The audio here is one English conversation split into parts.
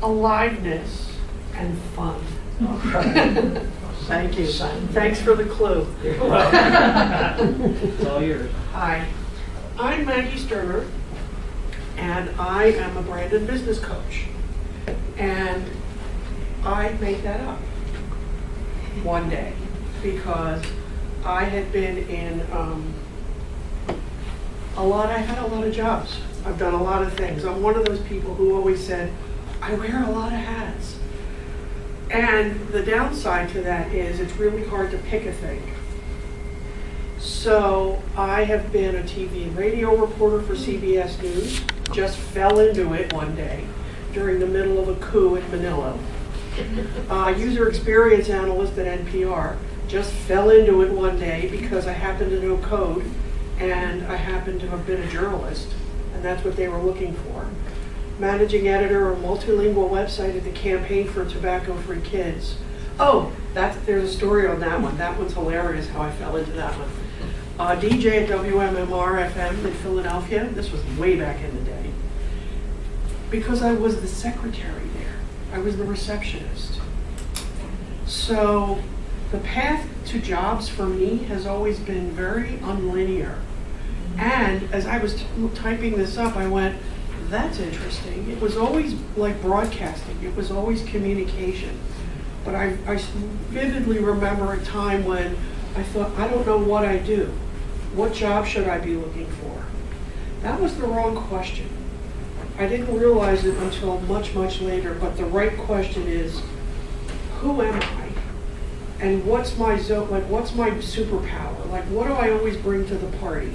aliveness and fun. Thank you. Thanks for the clue. It's all yours. Hi, I'm Maggie Sterner, and I am a brand and business coach. And I made that up one day because I had been in I had a lot of jobs. I've done a lot of things. I'm one of those people who always said, I wear a lot of hats. And the downside to that is it's really hard to pick a thing. So I have been a TV and radio reporter for CBS News, just fell into it one day during the middle of a coup in Manila. User experience analyst at NPR, just fell into it one day because I happened to know code and I happened to have been a journalist, and that's what they were looking for. Managing editor of a multilingual website at the Campaign for Tobacco-Free Kids. Oh, there's a story on that one. That one's hilarious how I fell into that one. DJ at WMMR FM in Philadelphia. This was way back in the day. Because I was the secretary there. I was the receptionist. So the path to jobs for me has always been very unlinear. And as I was typing this up, I went, that's interesting. It was always like broadcasting. It was always communication. But I vividly remember a time when I thought, I don't know what I do. What job should I be looking for? That was the wrong question. I didn't realize it until much, much later, but the right question is, who am I? And what's my what's my superpower? Like, what do I always bring to the party?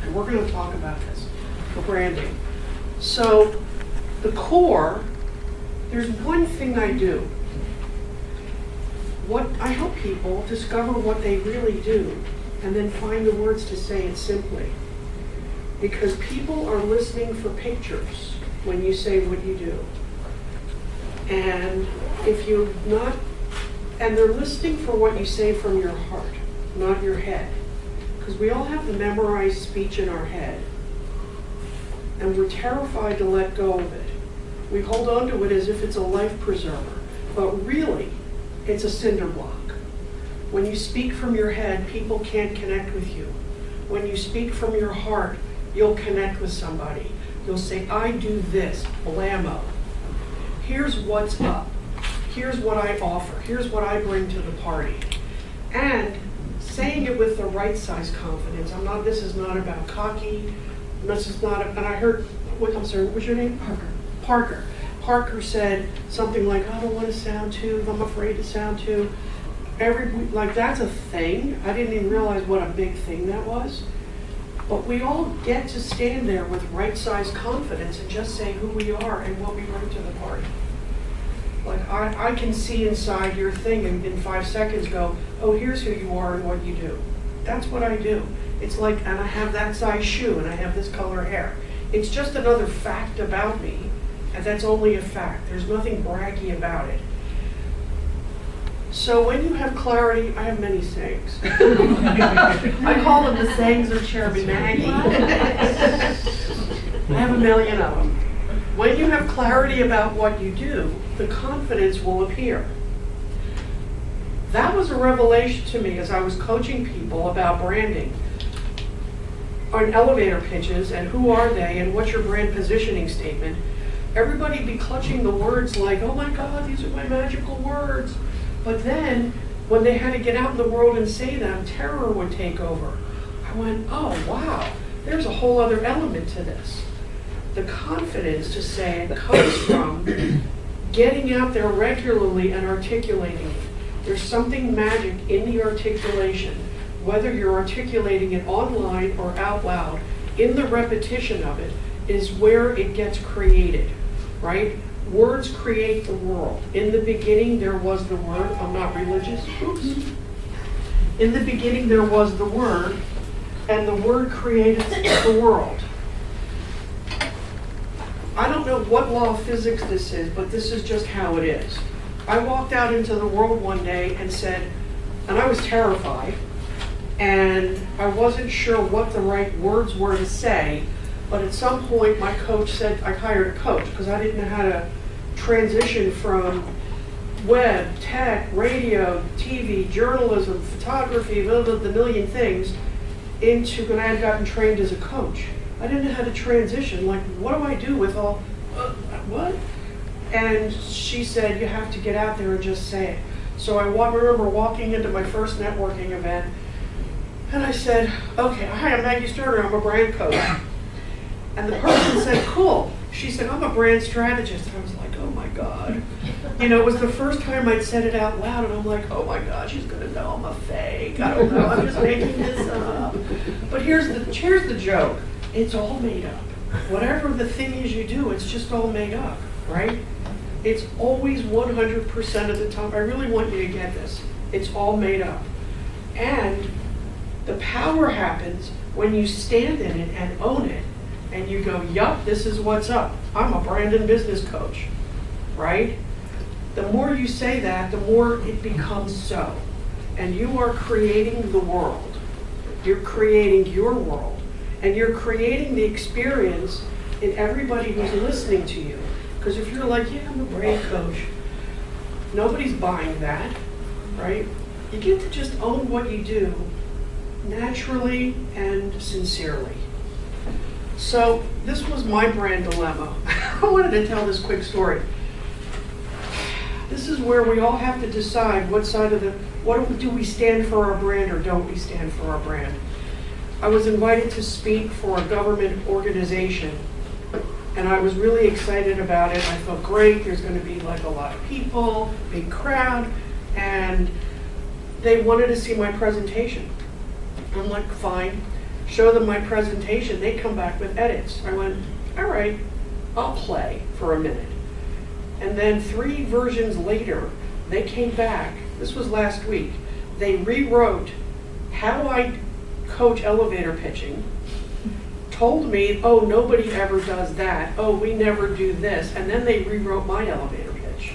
And we're going to talk about this for branding. So the core, there's one thing I do. I help people discover what they really do and then find the words to say it simply. Because people are listening for pictures when you say what you do. And they're listening for what you say from your heart, not your head. Because we all have the memorized speech in our head. And we're terrified to let go of it. We hold on to it as if it's a life preserver. But really, it's a cinder block. When you speak from your head, people can't connect with you. When you speak from your heart, you'll connect with somebody. You'll say, I do this, blammo. Here's what's up. Here's what I offer. Here's what I bring to the party. And saying it with the right size confidence. This is not about cocky. This is not, and I heard, what was your name? Parker. Parker said something like, I don't want to sound too, I'm afraid to sound too. That's a thing. I didn't even realize what a big thing that was. But we all get to stand there with right size confidence and just say who we are and what we bring to the party. Like, I can see inside your thing and in 5 seconds go, oh, here's who you are and what you do. That's what I do. It's like, and I have that size shoe and I have this color hair. It's just another fact about me, and that's only a fact. There's nothing braggy about it. So when you have clarity, I have many sayings. I call them the sayings of Chairman Maggie. I have a million of them. When you have clarity about what you do, the confidence will appear. That was a revelation to me as I was coaching people about branding on elevator pitches and who are they and what's your brand positioning statement. Everybody be clutching the words like, oh my God, these are my magical words. But then when they had to get out in the world and say them, terror would take over. I went, oh wow, there's a whole other element to this. The confidence to say it comes from getting out there regularly and articulating it. There's something magic in the articulation, whether you're articulating it online or out loud. In the repetition of it is where it gets created, right? Words create the world. In the beginning, there was the Word. I'm not religious. Oops. In the beginning, there was the Word, and the Word created the world. I don't know what law of physics this is, but this is just how it is. I walked out into the world one day and said, and I was terrified, and I wasn't sure what the right words were to say, but at some point my coach said, I hired a coach because I didn't know how to transition from web, tech, radio, TV, journalism, photography, the million things, into, and I had gotten trained as a coach. I didn't know how to transition. Like, what do I do with all, what? And she said, you have to get out there and just say it. So I remember walking into my first networking event, and I said, okay, hi, I'm Maggie Sterner, I'm a brand coach. And the person said, cool. She said, I'm a brand strategist. And I was like, oh my God. You know, it was the first time I'd said it out loud, and I'm like, oh my God, she's gonna know I'm a fake. I don't know, I'm just making this up. But here's the joke. It's all made up. Whatever the thing is you do, it's just all made up, right? It's always 100% of the time. I really want you to get this. It's all made up. And the power happens when you stand in it and own it, and you go, yup, this is what's up. I'm a brand and business coach, right? The more you say that, the more it becomes so. And you are creating the world. You're creating your world. And you're creating the experience in everybody who's listening to you. Because if you're like, yeah, I'm a brand coach, nobody's buying that, right? You get to just own what you do naturally and sincerely. So this was my brand dilemma. I wanted to tell this quick story. This is where we all have to decide what side of what do we stand for our brand or don't we stand for our brand. I was invited to speak for a government organization, and I was really excited about it. I felt great. There's going to be like a lot of people, big crowd, and they wanted to see my presentation. I'm like, fine. Show them my presentation. They come back with edits. I went, all right, I'll play for a minute. And then 3 versions later, they came back. This was last week. They rewrote how I coach elevator pitching, told me, oh, nobody ever does that. Oh, we never do this. And then they rewrote my elevator pitch.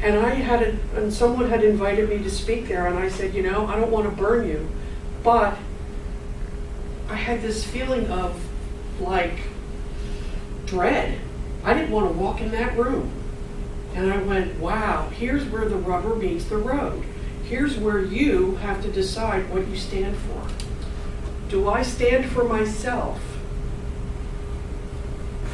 And someone had invited me to speak there, and I said, you know, I don't want to burn you, but I had this feeling of like dread. I didn't want to walk in that room. And I went, wow, here's where the rubber meets the road. Here's where you have to decide what you stand for. Do I stand for myself?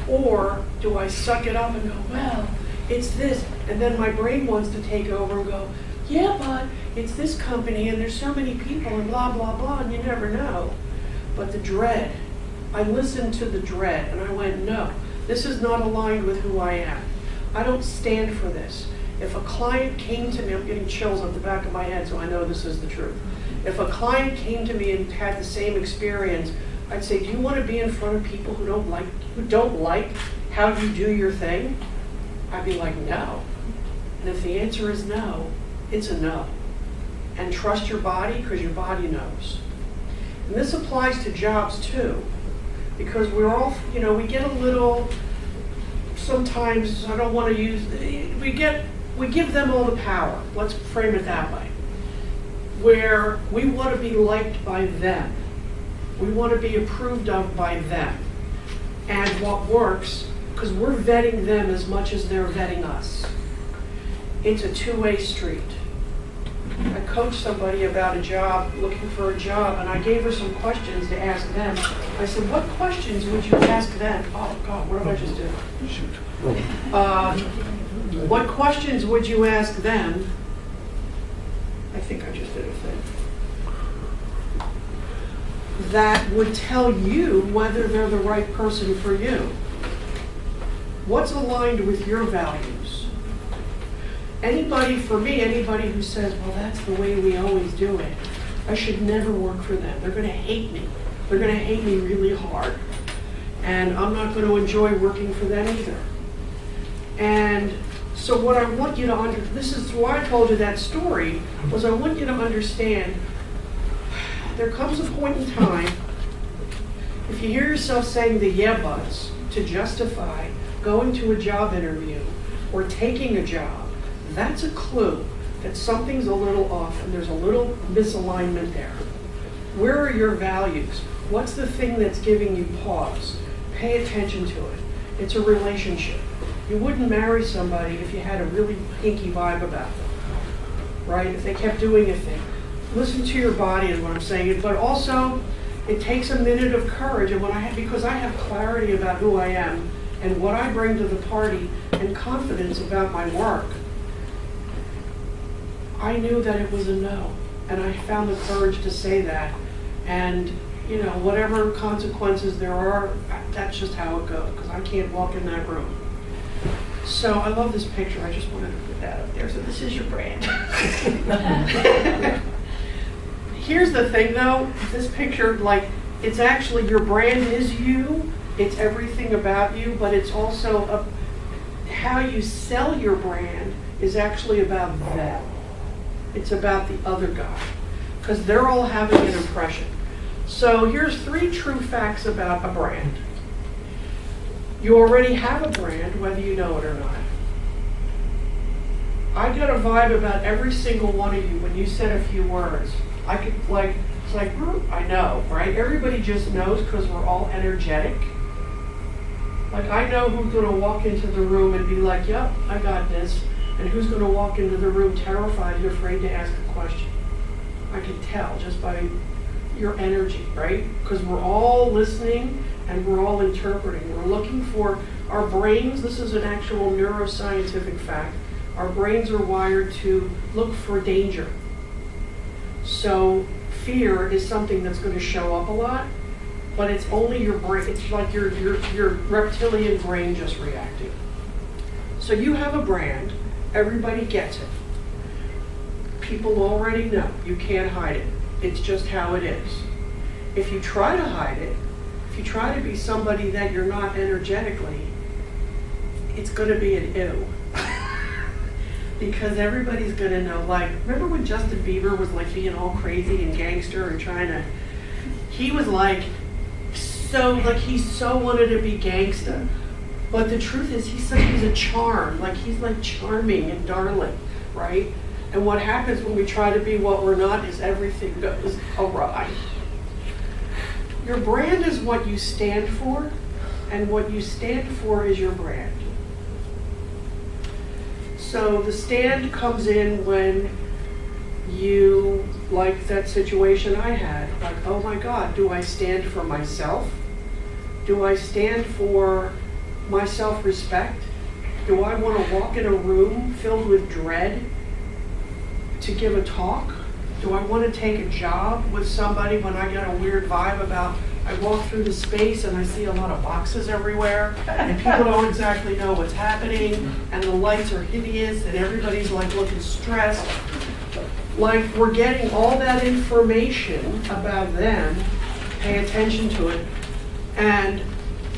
Or do I suck it up and go, well, it's this. And then my brain wants to take over and go, yeah, but it's this company and there's so many people and blah, blah, blah, and you never know. But the dread, I listened to the dread and I went, no, this is not aligned with who I am. I don't stand for this. If a client came to me, I'm getting chills on the back of my head, so I know this is the truth. If a client came to me and had the same experience, I'd say, do you want to be in front of people who don't like how you do your thing? I'd be like, no. And if the answer is no, it's a no. And trust your body, because your body knows. And this applies to jobs too, because we're all, you know, we get a little, sometimes, I don't want to use, we give them all the power. Let's frame it that way. Where we want to be liked by them. We want to be approved of by them. And what works, because we're vetting them as much as they're vetting us. It's a two-way street. I coached somebody about a job, looking for a job, and I gave her some questions to ask them. I said, what questions would you ask them? Oh God, what did I just do? What questions would you ask them? I think I just did a thing. That would tell you whether they're the right person for you. What's aligned with your values? Anybody who says, well, that's the way we always do it, I should never work for them. They're going to hate me. They're going to hate me really hard. And I'm not going to enjoy working for them either. And so what I want you to this is why I told you that story, was I want you to understand there comes a point in time, if you hear yourself saying the yeah buts to justify going to a job interview or taking a job, that's a clue that something's a little off and there's a little misalignment there. Where are your values? What's the thing that's giving you pause? Pay attention to it. It's a relationship. You wouldn't marry somebody if you had a really hinky vibe about them, right? If they kept doing a thing. Listen to your body is what I'm saying, but also it takes a minute of courage, and because I have clarity about who I am and what I bring to the party and confidence about my work, I knew that it was a no, and I found the courage to say that. And you know, whatever consequences there are, that's just how it goes, because I can't walk in that room. So I love this picture. I just wanted to put that up there. So this is your brand. Here's the thing though, this picture, like, it's actually, your brand is you, it's everything about you, but it's also how you sell your brand is actually about them. It's about the other guy, because they're all having an impression. So here's 3 true facts about a brand. You already have a brand, whether you know it or not. I got a vibe about every single one of you when you said a few words. I could, like, it's like, I know, right? Everybody just knows because we're all energetic. Like, I know who's going to walk into the room and be like, yep, I got this. And who's going to walk into the room terrified and afraid to ask a question. I can tell just by your energy, right? Because we're all listening and we're all interpreting. We're looking for our brains. This is an actual neuroscientific fact. Our brains are wired to look for danger. So fear is something that's going to show up a lot, but it's only your brain. It's like your reptilian brain just reacting. So you have a brand. Everybody gets it. People already know. You can't hide it. It's just how it is. If you try to hide it, if you try to be somebody that you're not energetically, it's going to be an ew. Because everybody's going to know. Like, remember when Justin Bieber was like being all crazy and gangster and trying to, he was like, he so wanted to be gangsta. But the truth is, he's a charm. Like, he's like charming and darling, right? And what happens when we try to be what we're not is everything goes awry. Your brand is what you stand for, and what you stand for is your brand. So the stand comes in when you, like that situation I had, like, oh my God, do I stand for myself? Do I stand for my self-respect? Do I want to walk in a room filled with dread to give a talk? Do I want to take a job with somebody when I get a weird vibe about, I walk through the space and I see a lot of boxes everywhere and people don't exactly know what's happening and the lights are hideous and everybody's like looking stressed. Like, we're getting all that information about them, pay attention to it, and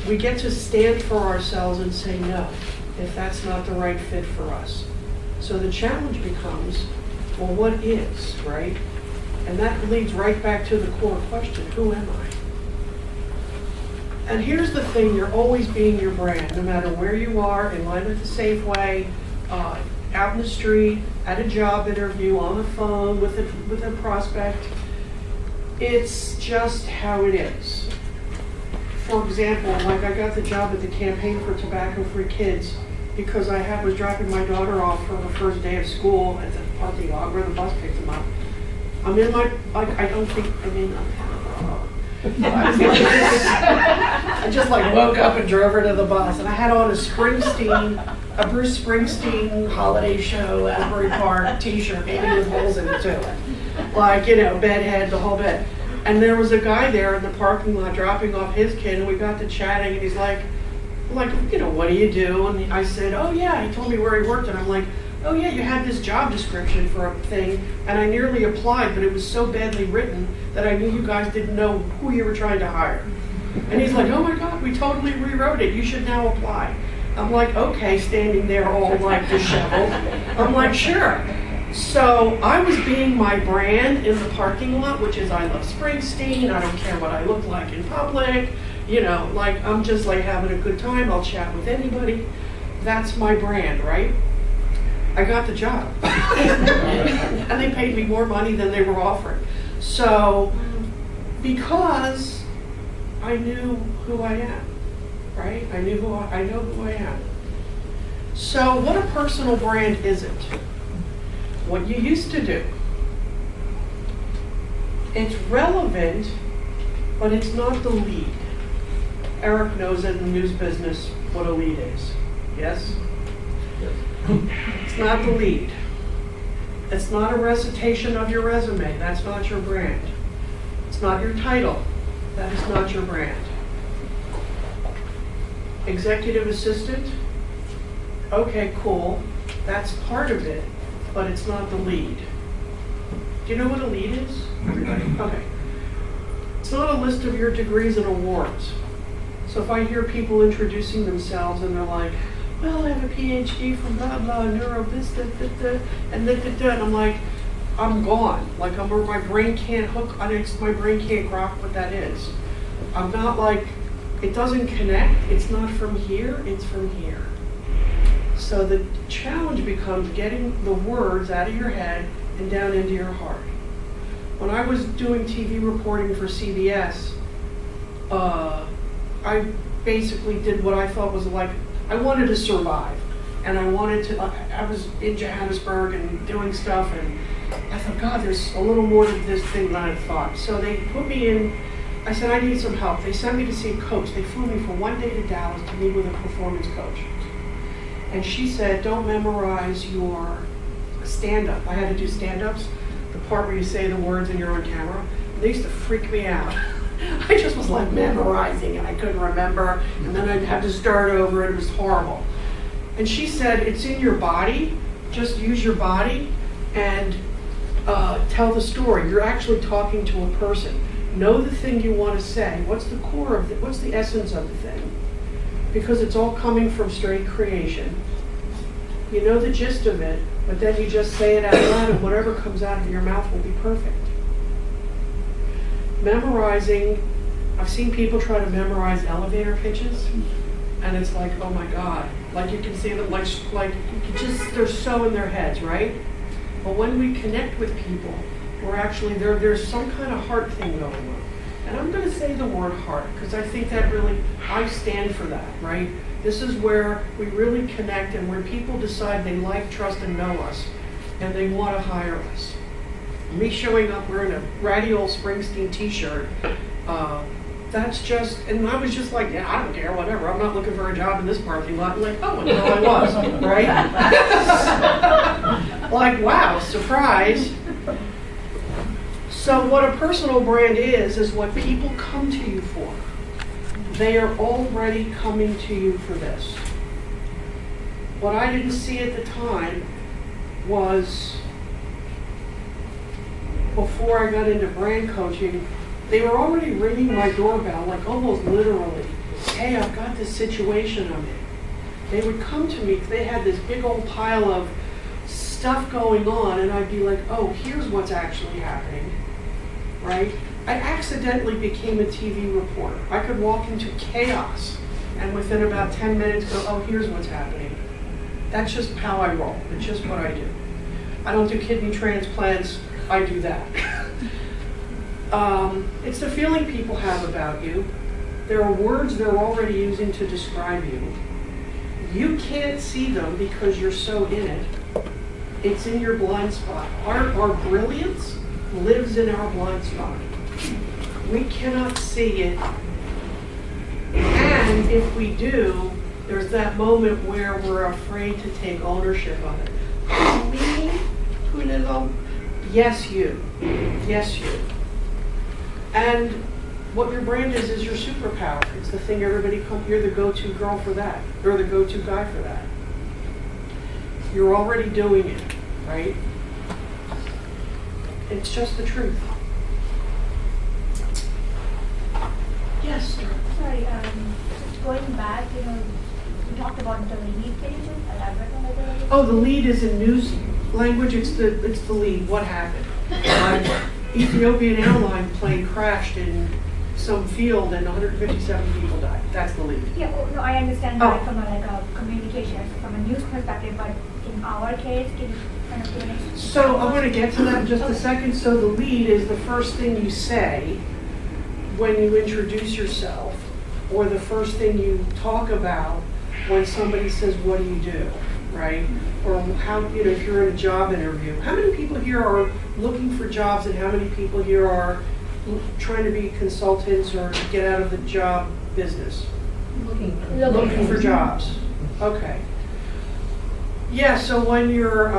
we get to stand for ourselves and say no, if that's not the right fit for us. So the challenge becomes, well, what is, right? And that leads right back to the core question, who am I? And here's the thing, you're always being your brand, no matter where you are, in line at the Safeway, out in the street, at a job interview, on the phone, with a prospect. It's just how it is. For example, like, I got the job at the Campaign for Tobacco-Free Kids because I was dropping my daughter off for her first day of school at the parking lot where the bus picked them up. I'm in my, like, I don't think, I mean, I just like woke up and drove her to the bus, and I had on a Bruce Springsteen holiday show, Asbury Park t-shirt, maybe with holes in it too. Like, you know, bedhead, the whole bit. And there was a guy there in the parking lot dropping off his kid, and we got to chatting, and he's like, you know, what do you do? And I said, oh yeah, he told me where he worked, and I'm like, oh yeah, you had this job description for a thing, and I nearly applied, but it was so badly written that I knew you guys didn't know who you were trying to hire. And he's like, oh my God, we totally rewrote it, you should now apply. I'm like, okay, standing there all like disheveled. I'm like, sure. So I was being my brand in the parking lot, which is I love Springsteen, I don't care what I look like in public, you know, like, I'm just like having a good time, I'll chat with anybody. That's my brand, right? I got the job. And they paid me more money than they were offering. So, because I knew who I am, right? I know who I am. So what a personal brand isn't, what you used to do. It's relevant, but it's not the lead. Eric knows in the news business what a lead is, yes? It's not the lead. It's not a recitation of your resume, that's not your brand. It's not your title, that is not your brand. Executive assistant, okay, cool, that's part of it, but it's not the lead. Do you know what a lead is, everybody? Okay. It's not a list of your degrees and awards. So if I hear people introducing themselves and they're like, well, I have a PhD from blah, blah, neuro, this, that, that, and that, and I'm like, I'm gone. Like, my brain can't hook on it, my brain can't grok what that is. I'm not like, it doesn't connect, it's not from here, it's from here. So the challenge becomes getting the words out of your head and down into your heart. When I was doing TV reporting for CBS, I basically did what I thought was like, I wanted to survive. And I wanted to, I was in Johannesburg and doing stuff, and I thought, God, there's a little more to this thing than I thought. So they put me in, I said, I need some help. They sent me to see a coach. They flew me for one day to Dallas to meet with a performance coach. And she said, don't memorize your stand-up. I had to do stand-ups, the part where you say the words and you're on camera. They used to freak me out. I just was like memorizing and I couldn't remember, and then I'd have to start over, and it was horrible. And she said, it's in your body, just use your body and tell the story. You're actually talking to a person. Know the thing you want to say. What's the core of it? What's the essence of the thing? Because it's all coming from straight creation. You know the gist of it, but then you just say it out loud, and whatever comes out of your mouth will be perfect. Memorizing, I've seen people try to memorize elevator pitches, and it's like, oh my God. Like you can see them, like you just, they're so in their heads, right? But when we connect with people, we're actually, there's some kind of heart thing going on. And I'm going to say the word heart, because I think that really, I stand for that, right? This is where we really connect, and when people decide they like, trust, and know us, and they want to hire us. Me showing up wearing a ratty old Springsteen t-shirt, that's just, and I was just like, yeah, I don't care, whatever. I'm not looking for a job in this parking lot. I'm like, oh, and no, I was, right? Like, wow, surprise. So what a personal brand is what people come to you for. They are already coming to you for this. What I didn't see at the time was, before I got into brand coaching, they were already ringing my doorbell, like almost literally. Hey, I've got this situation I'm in. They would come to me because they had this big old pile of stuff going on, and I'd be like, oh, here's what's actually happening, right? I accidentally became a TV reporter. I could walk into chaos and within about 10 minutes go, oh, here's what's happening. That's just how I roll. It's just what I do. I don't do kidney transplants. I do that. It's the feeling people have about you. There are words they're already using to describe you. You can't see them because you're so in it. It's in your blind spot. Our brilliance lives in our blind spot. We cannot see it. And if we do, there's that moment where we're afraid to take ownership of it. Me? Who did all? Yes, you. Yes, you. And what your brand is your superpower. It's the thing everybody you're the go-to girl for that. You're the go-to guy for that. You're already doing it, right? It's just the truth. Yes, sir. Sorry, just going back, you talked about the lead. Can you just elaborate on that? Oh, the lead is in news language. It's the lead. What happened? Ethiopian airline plane crashed in some field and 157 people died. That's the lead. Yeah, no, I understand that from a communication, from a news perspective, but in our case, can you kind of give an example? So I'm going to get to that in just a second. So the lead is the first thing you say when you introduce yourself, or the first thing you talk about when somebody says, what do you do, right? Or how, if you're in a job interview, how many people here are looking for jobs and how many people here are trying to be consultants or get out of the job business? Looking for jobs. Okay. Yeah, so when you're,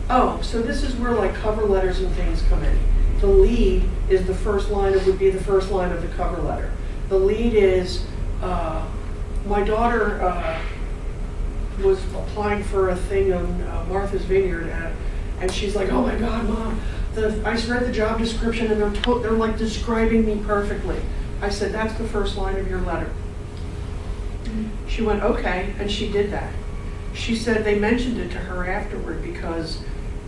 so this is where like cover letters and things come in. The lead is the first line, it would be the first line of the cover letter. The lead is, my daughter was applying for a thing on Martha's Vineyard, and she's like, oh my God, Mom, I just read the job description and they're like describing me perfectly. I said, that's the first line of your letter. She went, okay, and she did that. She said they mentioned it to her afterward because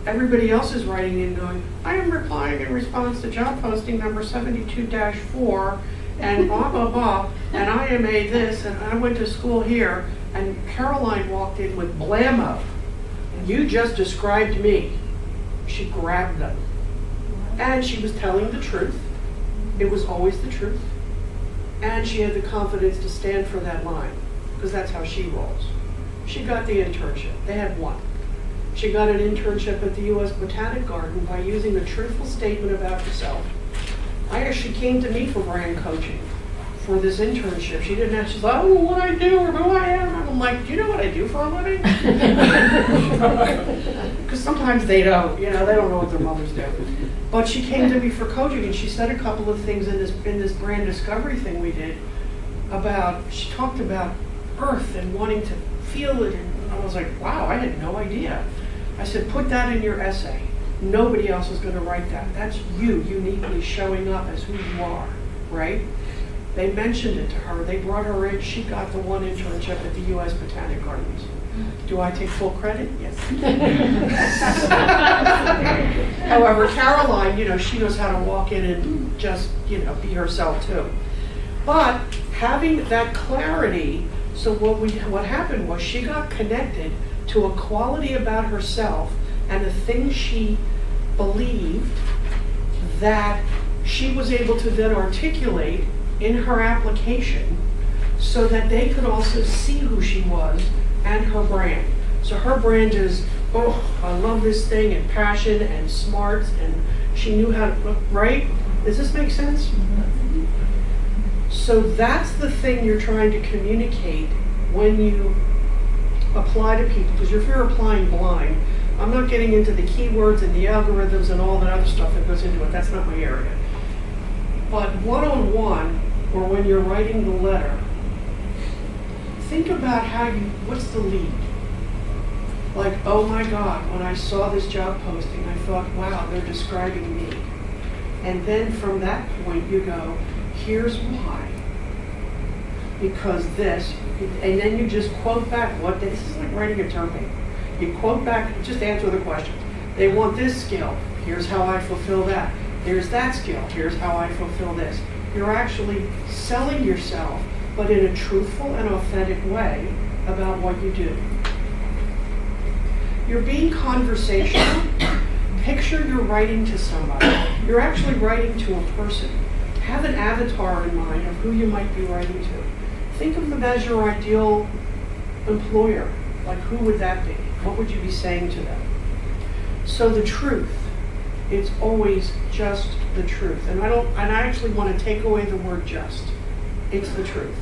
everybody else is writing in going, I am replying in response to job posting number 72-4 and blah, blah, blah, and I am a this, and I went to school here, and Caroline walked in with blammo. You just described me. She grabbed them. And she was telling the truth. It was always the truth. And she had the confidence to stand for that line, because that's how she rolls. She got the internship. They had one. She got an internship at the U.S. Botanic Garden by using a truthful statement about herself. I actually came to me for brand coaching for this internship. She didn't ask, she's like, oh, what I do or who I am. I'm like, do you know what I do for a living? Because sometimes they don't, they don't know what their mothers do. But she came to me for coaching, and she said a couple of things in this brand discovery thing we did she talked about earth and wanting to feel it, and I was like, wow, I had no idea. I said, put that in your essay. Nobody else is going to write that. That's you uniquely showing up as who you are, right? They mentioned it to her. They brought her in. She got the one internship at the U.S. Botanic Gardens. Do I take full credit? Yes. However, Caroline, she knows how to walk in and just, be herself too. But having that clarity, so what happened was she got connected to a quality about herself and the things she believed that she was able to then articulate in her application so that they could also see who she was and her brand. So her brand is, oh, I love this thing, and passion and smarts, and she knew how to, right? Does this make sense? Mm-hmm. So that's the thing you're trying to communicate when you apply to people, because if you're applying blind, I'm not getting into the keywords and the algorithms and all that other stuff that goes into it. That's not my area. But one-on-one, or when you're writing the letter, think about what's the lead? Like, oh my God, when I saw this job posting, I thought, wow, they're describing me. And then from that point, you go, here's why. Because this, and then you just quote back this is like writing a term paper. You quote back, just answer the question. They want this skill, here's how I fulfill that. There's that skill, here's how I fulfill this. You're actually selling yourself, but in a truthful and authentic way about what you do. You're being conversational. Picture you're writing to somebody. You're actually writing to a person. Have an avatar in mind of who you might be writing to. Think of them as your ideal employer. Like, who would that be? What would you be saying to them? So the truth, it's always just the truth. And I actually want to take away the word just. It's the truth.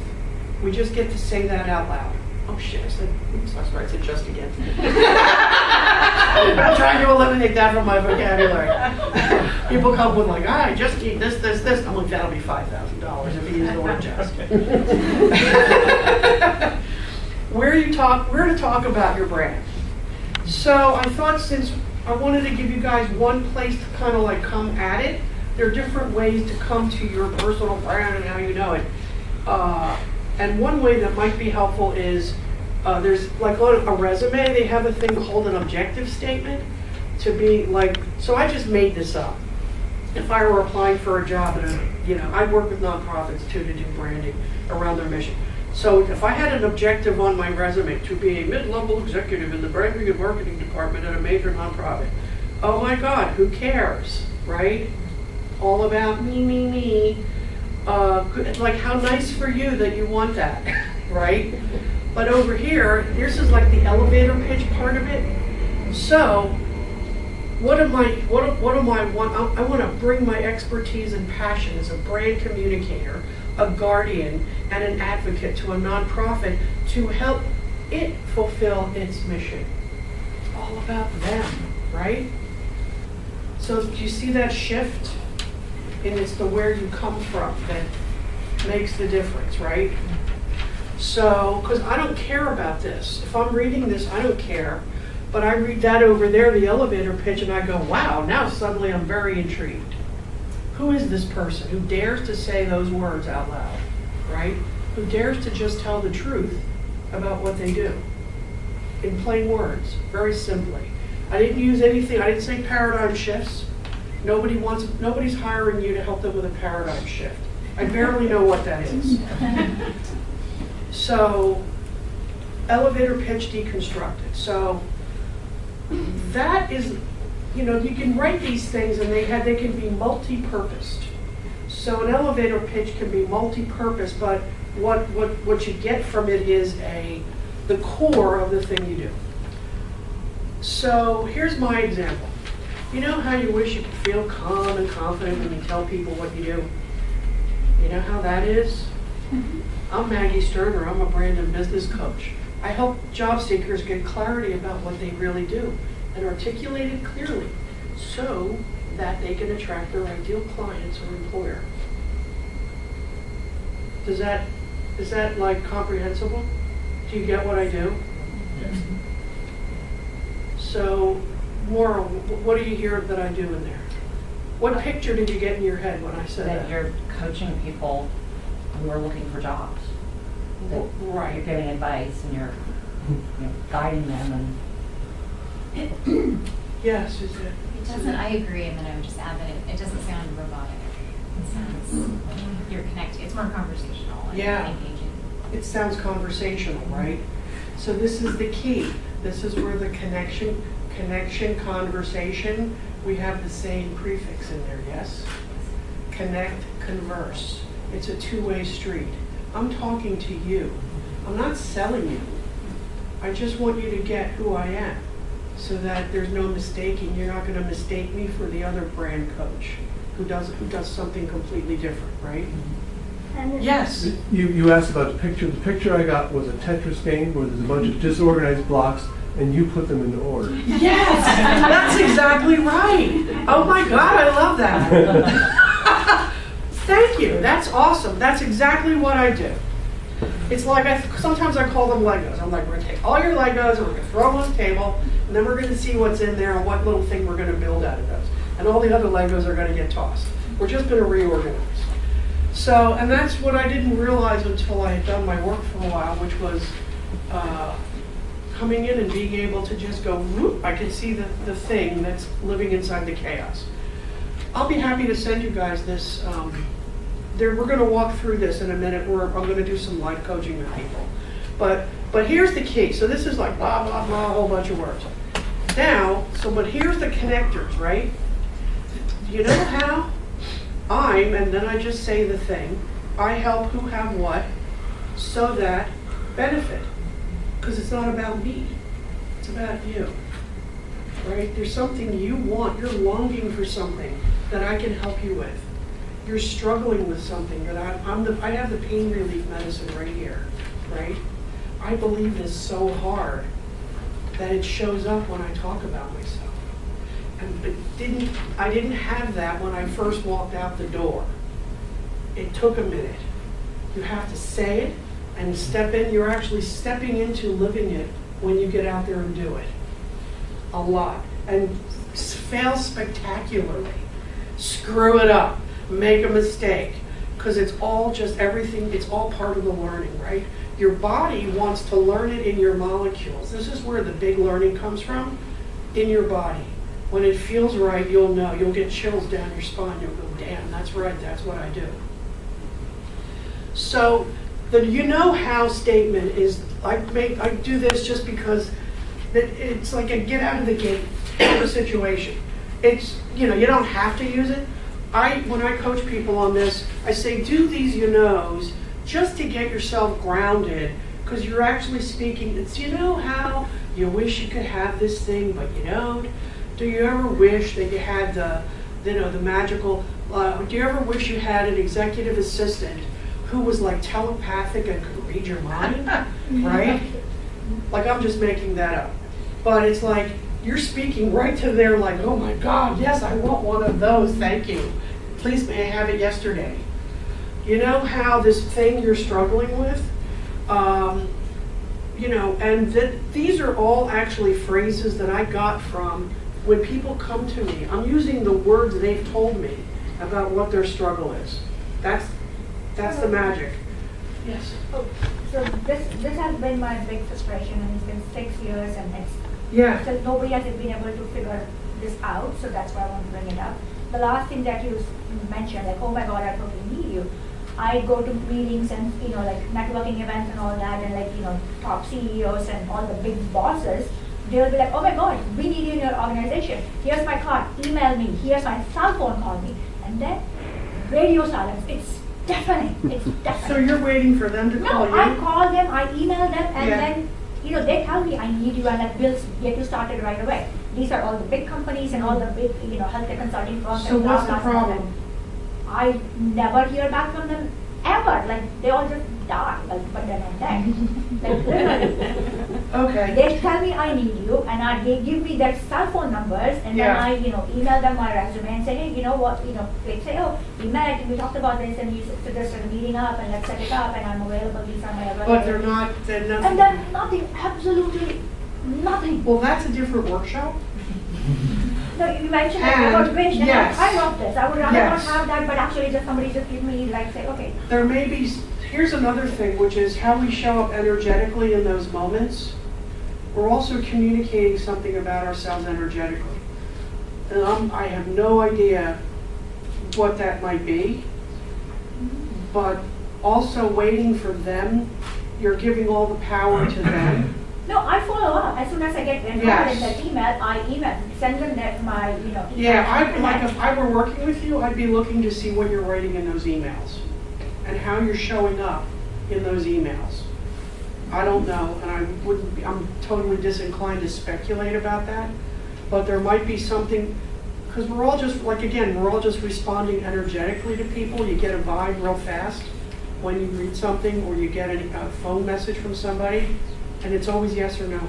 We just get to say that out loud. Oh shit, I said just again. I'm trying to eliminate that from my vocabulary. People come with like, I just need this. I'm like, that'll be $5,000 if you use the word just. We're to talk about your brand. So I thought, since I wanted to give you guys one place to kind of like come at it, there are different ways to come to your personal brand and how you know it. And one way that might be helpful is, there's like on a resume, they have a thing called an objective statement to be like, so I just made this up. If I were applying for a job, I work with nonprofits too to do branding around their mission. So if I had an objective on my resume to be a mid-level executive in the branding and marketing department at a major nonprofit, oh my God, who cares, right? All about me. Like, how nice for you that you want that, right? But over here, this is like the elevator pitch part of it. So, what am I want? I want to bring my expertise and passion as a brand communicator, a guardian, and an advocate to a nonprofit to help it fulfill its mission. It's all about them, right? So do you see that shift? And it's the where you come from that makes the difference, right? So, because I don't care about this. If I'm reading this, I don't care. But I read that over there, the elevator pitch, and I go, wow, now suddenly I'm very intrigued. Who is this person who dares to say those words out loud, right? Who dares to just tell the truth about what they do? In plain words, very simply. I didn't use anything, I didn't say paradigm shifts. Nobody's hiring you to help them with a paradigm shift. I barely know what that is. So, elevator pitch deconstructed. So, that is, you can write these things and they can be multi-purposed. So an elevator pitch can be multi-purpose, but what you get from it is the core of the thing you do. So here's my example. You know how you wish you could feel calm and confident when you tell people what you do? You know how that is? I'm Maggie Sterner, I'm a brand and business coach. I help job seekers get clarity about what they really do and articulate it clearly so that they can attract their ideal clients or employer. Is that like comprehensible? Do you get what I do? Yes. So, more, what do you hear that I do in there? What picture did you get in your head when I said that? You're coaching people who are looking for jobs. That Right. You're giving advice and you're guiding them Yes, is it? It doesn't, I agree, and then I would just add that it doesn't sound robotic. It sounds like you're connected, it's more conversational and Yeah. engaging. It sounds conversational, right? So this is the key. This is where the connection, conversation, we have the same prefix in there, yes? Connect, converse. It's a two-way street. I'm talking to you. I'm not selling you. I just want you to get who I am so that there's no mistaking. You're not going to mistake me for the other brand coach who does something completely different, right? And Yes. You asked about the picture. The picture I got was a Tetris game where there's a bunch of disorganized blocks and you put them into order. Yes, that's exactly right. Oh my God, I love that. Thank you. That's awesome. That's exactly what I do. It's like sometimes I call them Legos. I'm like, we're going to take all your Legos and we're going to throw them on the table, and then we're going to see what's in there and what little thing we're going to build out of those. And all the other Legos are going to get tossed. We're just going to reorganize. So, and that's what I didn't realize until I had done my work for a while, which was coming in and being able to just go, whoop, I can see the thing that's living inside the chaos. I'll be happy to send you guys this. We're going to walk through this in a minute. I'm going to do some live coaching with people. But here's the key. So this is like blah, blah, blah, a whole bunch of words. Now, but here's the connectors, right? You know how and then I just say the thing, I help who have what, so that benefit. Because it's not about me. It's about you. Right? There's something you want. You're longing for something that I can help you with. You're struggling with something that I have the pain relief medicine right here, right? I believe this so hard that it shows up when I talk about myself. And I didn't have that when I first walked out the door. It took a minute. You have to say it and step in. You're actually stepping into living it when you get out there and do it. A lot. And fail spectacularly. Screw it up. Make a mistake. Because it's all just everything, it's all part of the learning, right? Your body wants to learn it in your molecules. This is where the big learning comes from, in your body. When it feels right, you'll know. You'll get chills down your spine. You'll go, damn, that's right, that's what I do. So the you know how statement is, I do this just because it's like a get out of the gate situation. It's, you don't have to use it. When I coach people on this, I say do these you knows just to get yourself grounded because you're actually speaking. It's, you know how you wish you could have this thing, but you don't? Do you ever wish that you had the magical, do you ever wish you had an executive assistant who was like telepathic and could read your mind, right? Like, I'm just making that up. But it's like, you're speaking right to their, like, oh my God, yes, I want one of those, thank you. Please, may I have it yesterday? You know how this thing you're struggling with, and these are all actually phrases that I got from when people come to me. I'm using the words they've told me about what their struggle is. That's the magic. Yes. Oh, so this has been my big frustration, and it's been 6 years, and it's Yeah. so nobody has been able to figure this out. So that's why I want to bring it up. The last thing that you mentioned, like, oh my God, I totally need you. I go to meetings and like networking events and all that, and like top CEOs and all the big bosses. They'll be like, oh my God, we need you in your organization. Here's my card, email me. Here's my cell phone, call me. And then radio silence. It's deafening. It's deafening. So you're waiting for them to call No, you? I call them, I email them, and Yeah. then they tell me I need you, and like we'll get you started right away. These are all the big companies and all the big healthcare consulting firms. So and blah, what's the blah, blah, problem? blah. I never hear back from them ever. Like they all just die, like, but then I'm dead. Like literally. Okay. They tell me I need you, and they give me their cell phone numbers, and Yeah. then I, email them my resume and say, hey, you know what, they say, oh, we met and we talked about this, and you suggested a meeting up, and let's set it up, and I'm available. These are my available. But they're nothing. And then nothing, absolutely nothing. Well, that's a different workshop. No, you mentioned And, about wish, and yes. I love this. I would rather Yes. not have that, but actually just somebody just give me, like, say, okay. There may be, here's another thing, which is how we show up energetically in those moments. We're also communicating something about ourselves energetically. And I have no idea what that might be, but also waiting for them, you're giving all the power to them. No, I follow up. As soon as I get involved Yes. in that email, I send them my, Yeah, if I were working with you, I'd be looking to see what you're writing in those emails and how you're showing up in those emails. I don't know, and I'm totally disinclined to speculate about that, but there might be something, because we're all just, we're all just responding energetically to people. You get a vibe real fast when you read something or you get a phone message from somebody, and it's always yes or no.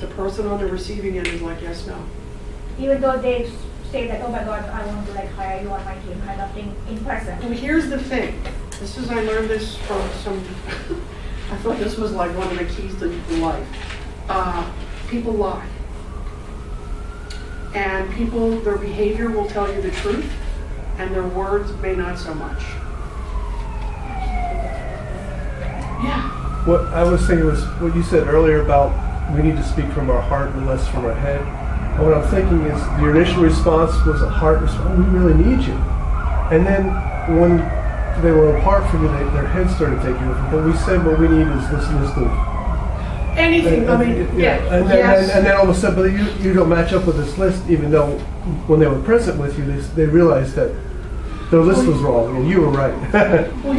The person on the receiving end is like, yes, no. even though they say that, oh my God, I want to like hire you on my team, kind of thing, in person. Well, here's the thing. I learned this from some, I thought this was like one of the keys to life. People lie. And their behavior will tell you the truth, and their words may not so much. Yeah. What I was thinking was what you said earlier about we need to speak from our heart and less from our head. And what I'm thinking is your initial response was a heart response. Oh, we really need you. And then when they were apart from you, their head started taking over. But we said what we need is this. Anything, I mean, yeah. And then all of a sudden, but you don't match up with this list, even though when they were present with you, they realized that their list was wrong and you were right. Well,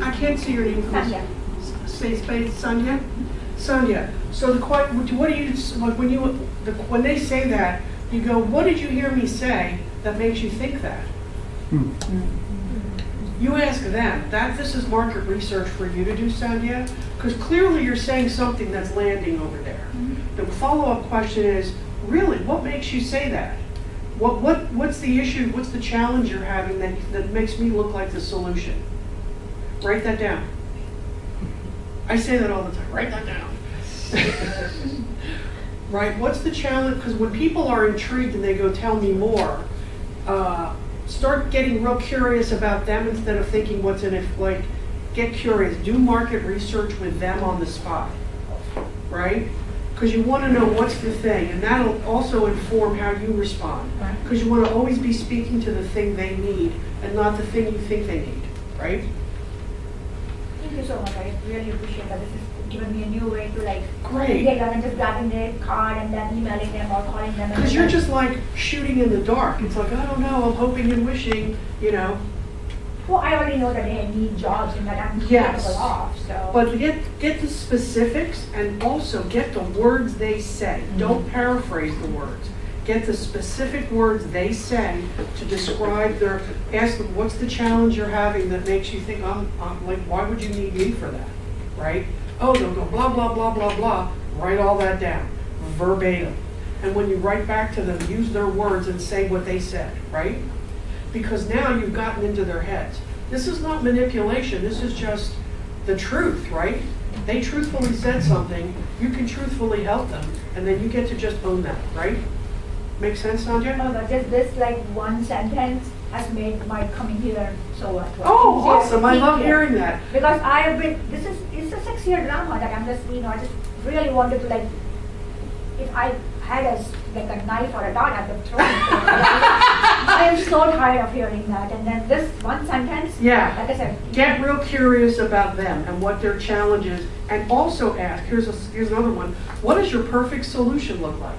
I can't see your name. Sonia. Say Sonia. Sonia. So what do you like when they say that? You go, what did you hear me say that makes you think that? You ask them. This is market research for you to do, Sonia, because clearly you're saying something that's landing over there. The follow-up question is, really, what makes you say that? What's the issue? What's the challenge you're having that makes me look like the solution? Write that down. I say that all the time. Write that down. Right? What's the challenge? Because when people are intrigued and they go, tell me more, start getting real curious about them instead of thinking what's in it. Like, get curious. Do market research with them on the spot. Right? Because you want to know what's the thing, and that'll also inform how you respond. Because you want to always be speaking to the thing they need and not the thing you think they need. Right? Thank you so much. I really appreciate that. This has given me a new way to like Great. get them and just grabbing their card and then emailing them or calling them. Because you're just like shooting in the dark. It's like, I don't know, I'm hoping and wishing, well, I already know that they need jobs and that I'm Yes. capable of, so. But get the specifics and also get the words they say. Don't paraphrase the words. Get the specific words they say to describe ask them, what's the challenge you're having that makes you think, I'm like, why would you need me for that, right? Oh, they'll go blah, blah, blah, blah, blah. Write all that down, verbatim. And when you write back to them, use their words and say what they said, right? Because now you've gotten into their heads. This is not manipulation, this is just the truth, right? They truthfully said something, you can truthfully help them, and then you get to just own that, right? Make sense, Sandhya? Oh, but this like one sentence has made my coming here so much. Oh, easier. awesome, I love Easier. hearing that. Because I have been, it's a 6-year drama that I'm just, I just really wanted to like, if I had like a knife or a dart, I would throw it. I am so tired of hearing that. And then this one sentence, Yeah. like I said, Get real curious about them and what their challenge is, and also ask, here's another one, what does your perfect solution look like?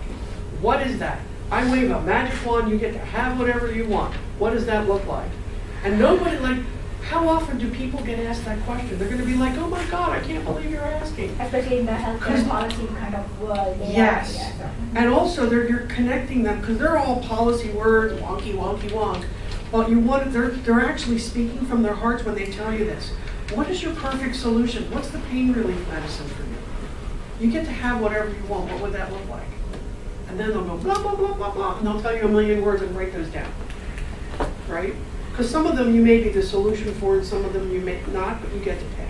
What is that? I wave a magic wand, you get to have whatever you want. What does that look like? And nobody, like, how often do people get asked that question? They're going to be like, oh my God, I can't believe you're asking. especially in the healthcare policy kind of world. they are, Yes. yeah, so. And also, you're connecting them, because they're all policy words, wonky, wonky, wonk. But they're actually speaking from their hearts when they tell you this. What is your perfect solution? What's the pain relief medicine for you? You get to have whatever you want. What would that look like? And then they'll go blah, blah, blah, blah, blah, and they'll tell you a million words and break those down. Right? Because some of them you may be the solution for, and some of them you may not, but you get to pick.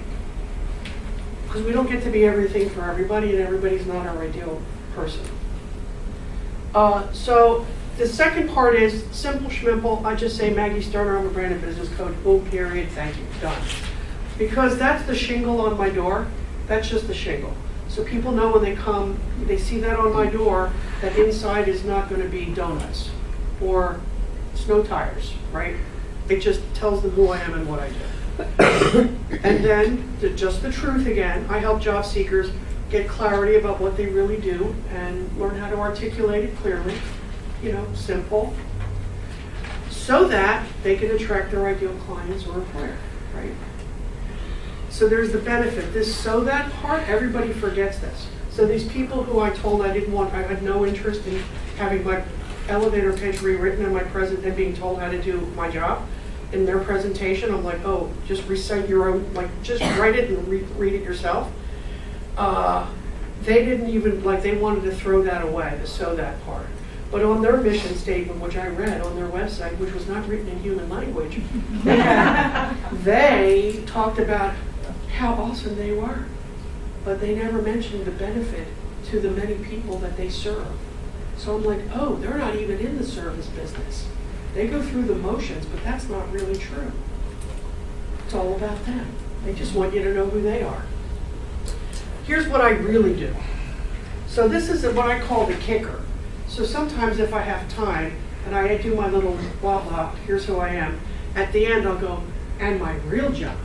Because we don't get to be everything for everybody, and everybody's not our ideal person. So the second part is simple schmimple. I just say Maggie Sterner, I'm a branded business coach, boom, period, thank you, done. Because that's the shingle on my door, that's just the shingle. So people know when they come, they see that on my door, that inside is not going to be donuts or snow tires, right? It just tells them who I am and what I do. And then, just the truth again, I help job seekers get clarity about what they really do and learn how to articulate it clearly, simple, so that they can attract their ideal clients or employer, right? So there's the benefit. This so that part, everybody forgets this. So these people who I told I had no interest in having my elevator pitch rewritten and being told how to do my job in their presentation, I'm like, oh, just recite your own, just write it and read it yourself. They didn't even, they wanted to throw that away, the so that part. But on their mission statement, which I read on their website, which was not written in human language, they talked about how awesome they were. But they never mentioned the benefit to the many people that they serve. So I'm like, oh, they're not even in the service business. They go through the motions, but that's not really true. It's all about them. They just want you to know who they are. Here's what I really do. So this is what I call the kicker. So sometimes if I have time and I do my little blah blah, here's who I am, at the end I'll go, and my real job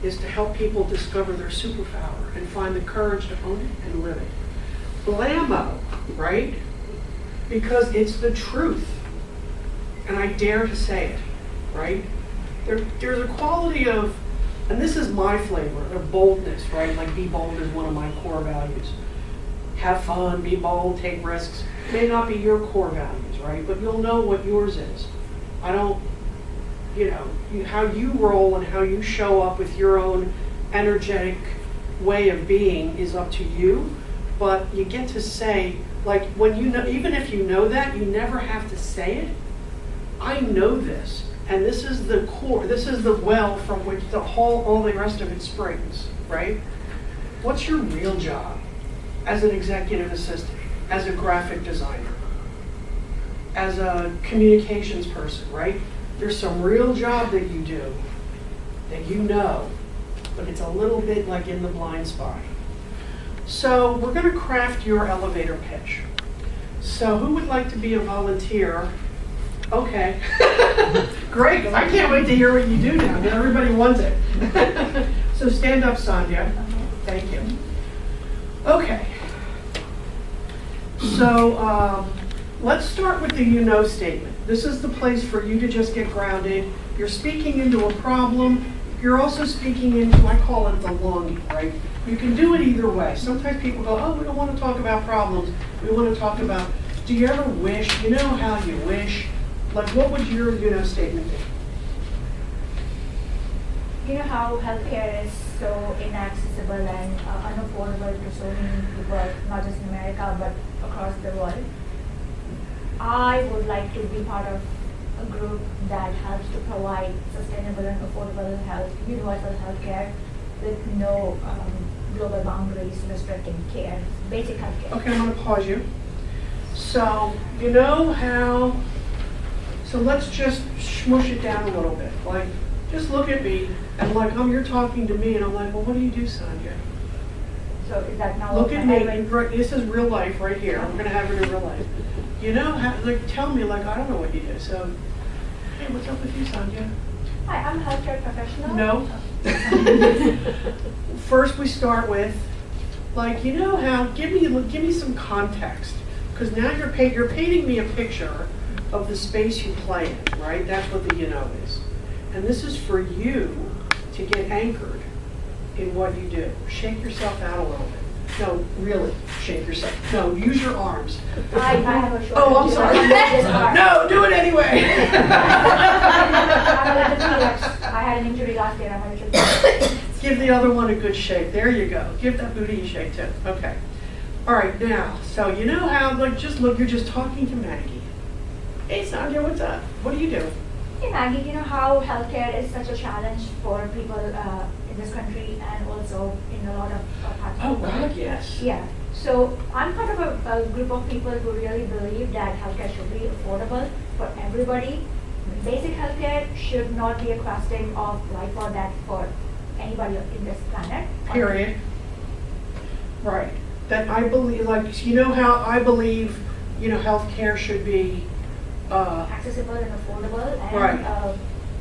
is to help people discover their superpower and find the courage to own it and live it. Blammo, right? Because it's the truth. And I dare to say it, right? There's a quality of, and this is my flavor, of boldness, right? Like be bold is one of my core values. Have fun, be bold, take risks. May not be your core values, right? But you'll know what yours is. I don't, how you roll and how you show up with your own energetic way of being is up to you. But you get to say, when even if you know that, you never have to say it. I know this, and this is the core, this is the well from which all the rest of it springs, right? What's your real job as an executive assistant, as a graphic designer, as a communications person, right? There's some real job that you do that you know, but it's a little bit like in the blind spot. So we're going to craft your elevator pitch. So who would like to be a volunteer? Okay. Great. I can't wait to hear what you do now. Everybody wants it. So stand up, Sandhya. Thank you. Okay. So let's start with the you know statement. This is the place for you to just get grounded. You're speaking into a problem. You're also speaking into, I call it the longing, right? You can do it either way. Sometimes people go, oh, we don't want to talk about problems. We want to talk about, do you ever wish? You know how you wish? Like, what would your you know statement be? You know how healthcare is so inaccessible and unaffordable to so many people, not just in America, but across the world. I would like to be part of a group that helps to provide sustainable and affordable health, universal healthcare with no global boundaries restricting care, basic healthcare. Okay, I'm going to pause you. So, you know how, so let's just smush it down a little bit. Like, just look at me and like, you're talking to me and I'm like, well, what do you do, Sonia? So is that now? Look at me, right, this is real life right here. We're going to have it in real life. You know how, like, tell me, like, I don't know what you do. So, hey, what's up with you, Sonia? Hi, I'm a healthcare professional. No. First, we start with, like, you know how, give me some context. Because now you're painting me a picture of the space you play in, right? That's what the you know is. And this is for you to get anchored in what you do. Shake yourself out a little bit. No, really, shake yourself. No, use your arms. I have a short. Oh, I'm sorry. No, do it anyway. I had an injury last year. I'm a little Give the other one a good shake. There you go. Give that booty a shake too. Okay. All right, now, so you know how, like, just look, you're just talking to Maggie. Hey, Sonia, what's up? What do you do? Hey Maggie, you know how healthcare is such a challenge for people in this country and also in a lot of parts Oh, of the world? God, yes. Yeah. So I'm part of a group of people who really believe that healthcare should be affordable for everybody. Basic healthcare should not be a question of life or death for anybody in this planet. Period. Right. That I believe, like, you know how I believe, you know, healthcare should be Accessible and affordable and Right.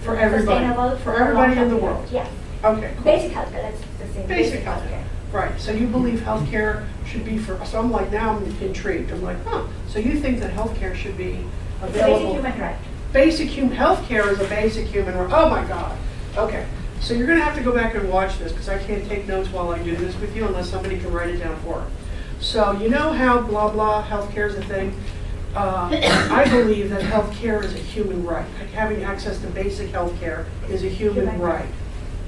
For everybody. sustainable For everybody in the long-term world. Yes. Okay, cool. Basic healthcare, let's just say Basic healthcare. Right. So you believe healthcare should be for, so I'm like, now I'm intrigued. I'm like, huh. So you think that healthcare should be It's a basic available? human right. Basic human, healthcare is a basic human right. Oh my God. Okay. So you're gonna have to go back and watch this because I can't take notes while I do this with you unless somebody can write it down for her. So you know how blah blah healthcare is a thing? I believe that healthcare is a human right. Like having access to basic healthcare is a human right.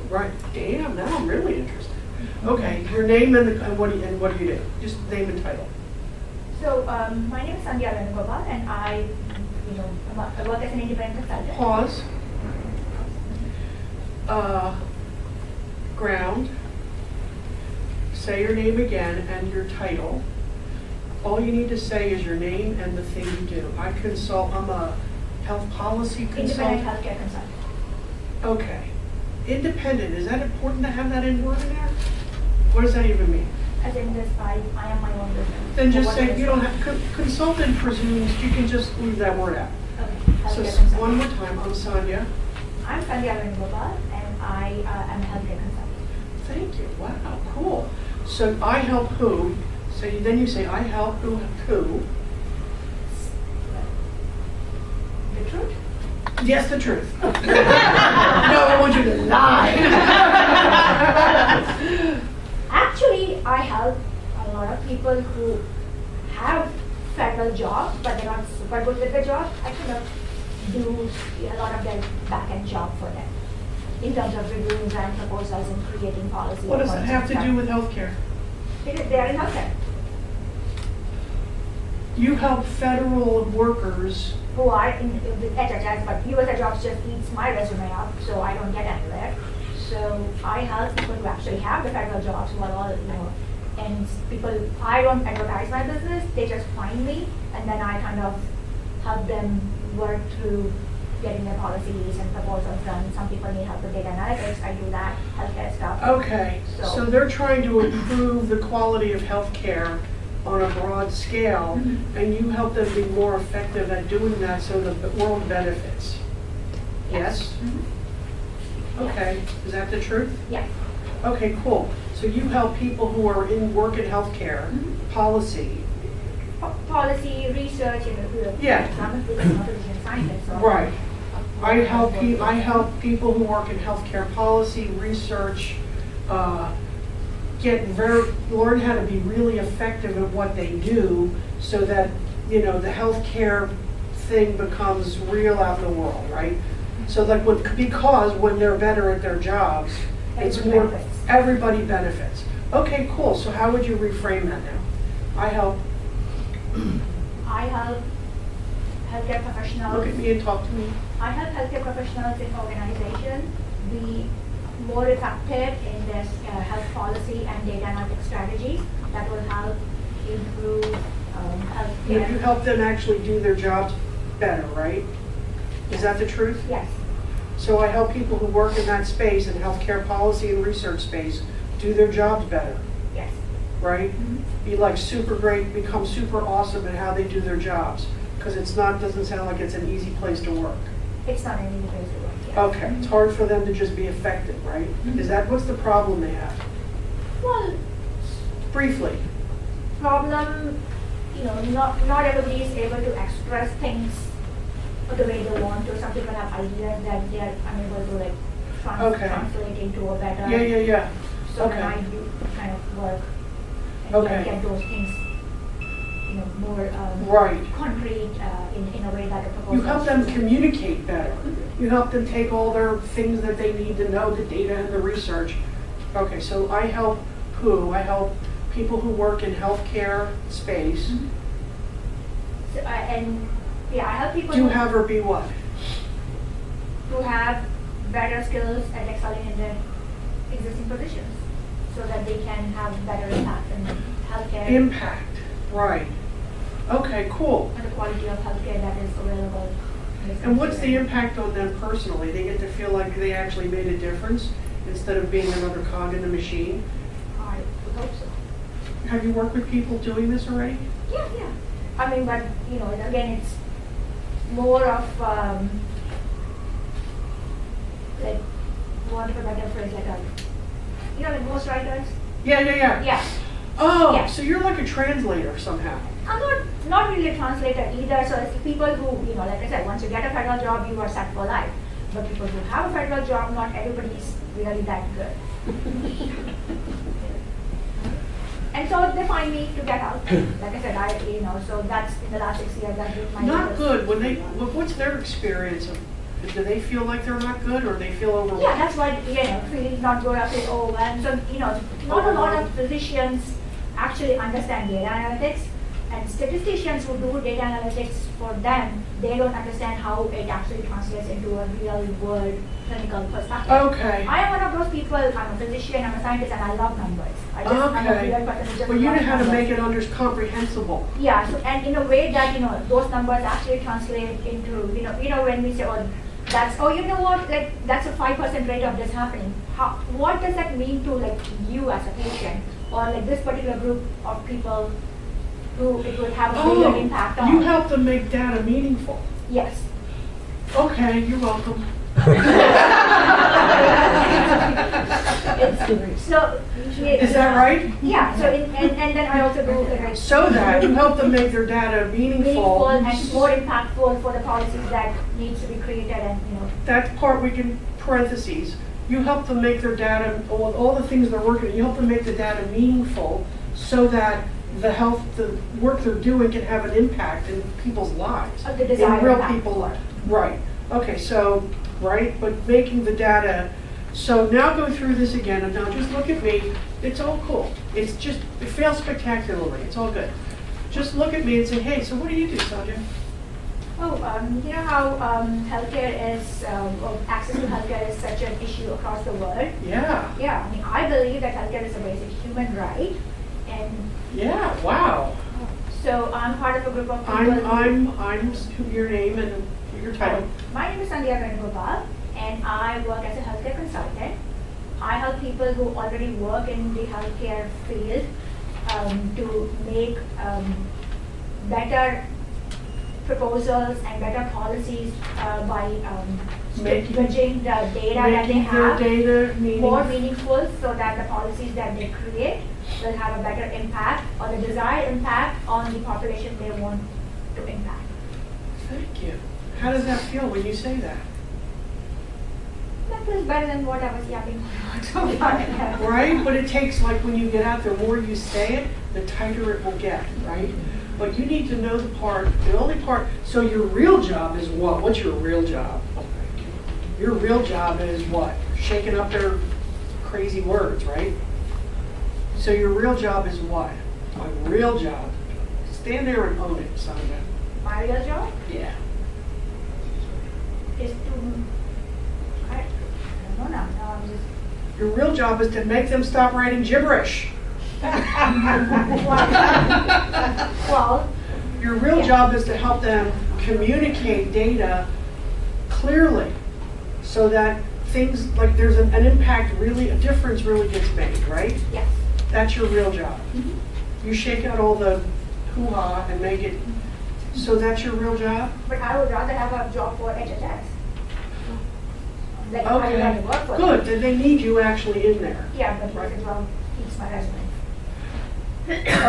Right. Damn. Now I'm really interested. Okay. Your name and what do you do? Just name and title. So my name is Sandhya Venugopal and I work as an independent consultant. Pause. Ground. Say your name again and your title. All you need to say is your name and the thing you do. I'm a health policy consultant. Independent healthcare consultant. Okay. Independent, is that important to have that in word in there? What does that even mean? As in this, I am my own business. Then just So say, what you is don't it? have, consultant presumes, you can just leave that word out. Okay. So Healthcare consultant. one more time, I'm Sonia. I'm Sandhya Venugopal and I am a healthcare consultant. Thank you, wow, cool. So I help who? So then you say, I help who? The truth? Yes, the truth. No, I want you to lie. Actually, I help a lot of people who have federal jobs, but they're not super good with the job. I kind of do a lot of their back-end job for them in terms of reviewing grant proposals and creating policy. What does that have to do with healthcare? They are in healthcare. You help federal workers. Who are in with HHS, but US jobs just eats my resume up, so I don't get anywhere. So I help people who actually have the federal jobs who are all, and people, I don't advertise my business, they just find me, and then I kind of help them work through getting their policies and proposals done. Some people need help with data analytics, I do that, healthcare stuff. Okay, so they're trying to improve the quality of healthcare on a broad scale, and you help them be more effective at doing that so that the world benefits. Yes? Okay, is that the truth? Yes. Okay, cool. So you help people who are in work in healthcare, policy. policy, research, Yeah. I'm a physician scientist, so. Right. I help people who work in healthcare policy, research, learn how to be really effective at what they do so that, the healthcare thing becomes real out in the world, right? So like because when they're better at their jobs, everybody benefits. Okay, cool. So how would you reframe that now? I help healthcare professionals. Look at me and talk to me. I help healthcare professionals in organizations be more effective in their health policy and data analytics strategies that will help improve healthcare. You help them actually do their jobs better, right? Is that the truth? Yes. So I help people who work in that space, in healthcare policy and research space, do their jobs better, Yes. right? Be like super great, become super awesome at how they do their jobs. Because doesn't sound like it's an easy place to work. It's not an easy place to work. Yes. Okay, it's hard for them to just be effective, right? What's the problem they have? Well, Briefly. problem, not everybody is able to express things the way they want to. Some people have ideas that they are unable to translate into a better. Yeah. So Okay. then I do kind of work and Okay. get those things, more Right. concrete in a way that the proposal. You help them communicate better. You help them take all their things that they need to know, the data and the research. Okay, so I help who? I help people who work in healthcare space. So, I help people Do have or be what? who have better skills at excelling in their existing positions, so that they can have better impact in healthcare. Impact, right. Okay, cool. And the quality of healthcare that is available. in this And what's the country. impact on them personally? They get to feel like they actually made a difference instead of being another cog in the machine? I would hope so. Have you worked with people doing this already? Yeah. I mean, but, again, it's more of, like, want of a better phrase, like most writers? Yeah. Yeah. Oh, Yeah. so you're like a translator somehow. I'm not really a translator either, so it's people who, like I said, once you get a federal job, you are set for life. But people who have a federal job, not everybody is really that good. And so they find me to get out. Like I said, so that's in the last 6 years, that's with my Not neighbors. good. What's their experience of? Do they feel like they're not good, or they feel overwhelmed? Yeah, that's why, feeling not good, I feel overwhelmed. So, not a lot of physicians actually understand data analytics, and statisticians who do data analytics for them, they don't understand how it actually translates into a real world clinical perspective. Okay. I am one of those people. I'm a physician, I'm a scientist, and I love numbers. I'm a real person who just Well, you know loves how to numbers. make it comprehensible. Yeah, so, and in a way that, those numbers actually translate into, when we say, that's a 5% rate of this happening. What does that mean to you as a patient, or this particular group of people who it would have a bigger impact on? You help them make data meaningful. Yes. Okay, you're welcome. Is that right? Yeah. So and then I also do So that you help them make their data meaningful meaningful. and more impactful for the policies that needs to be created, and That part we can parentheses. You help them make their data, all the things they're working on, you help them make the data meaningful so that the work they're doing can have an impact in people's lives. the desired In real impact. people. Right. Okay, so, right, but making the data, so now go through this again, and now just look at me. It's all cool. It fails spectacularly. It's all good. Just look at me and say, hey, so what do you do, Sanjay? Oh, you know how healthcare is, or access to healthcare is such an issue across the world? Yeah. Yeah, I mean, I believe that healthcare is a basic human right, and Yeah, wow. so I'm part of a group of people. I'm your name and your title. My name is Sandhya Venugopal, and I work as a healthcare consultant. I help people who already work in the healthcare field to make better proposals and better policies by stretching the data that they Making their have data more meaning, meaningful so that the policies that they create will have a better impact or the desired impact on the population they want to impact. thank you. How does that feel when you say that? That feels better than what I was yapping about so far. Right, but it takes, like, when you get out there, the more you say it, the tighter it will get, right? But you need to know the only part, so your real job is what? What's your real job? Your real job is what? Shaking up their crazy words, right? So your real job is what? My real job. Stand there and own it, Sandra. My real job Yeah. is to, I don't know now I'm just, Your real job is to make them stop writing gibberish. well, Your real Yeah. job is to help them communicate data clearly so that things, like there's an impact really, a difference really gets made, right? yes. That's your real job. You shake out all the hoo-ha and make it, so that's your real job? But I would rather have a job for HHS. Like, I would Okay, rather work for good, them. then they need you actually in there. Yeah, but work as well keeps my resume.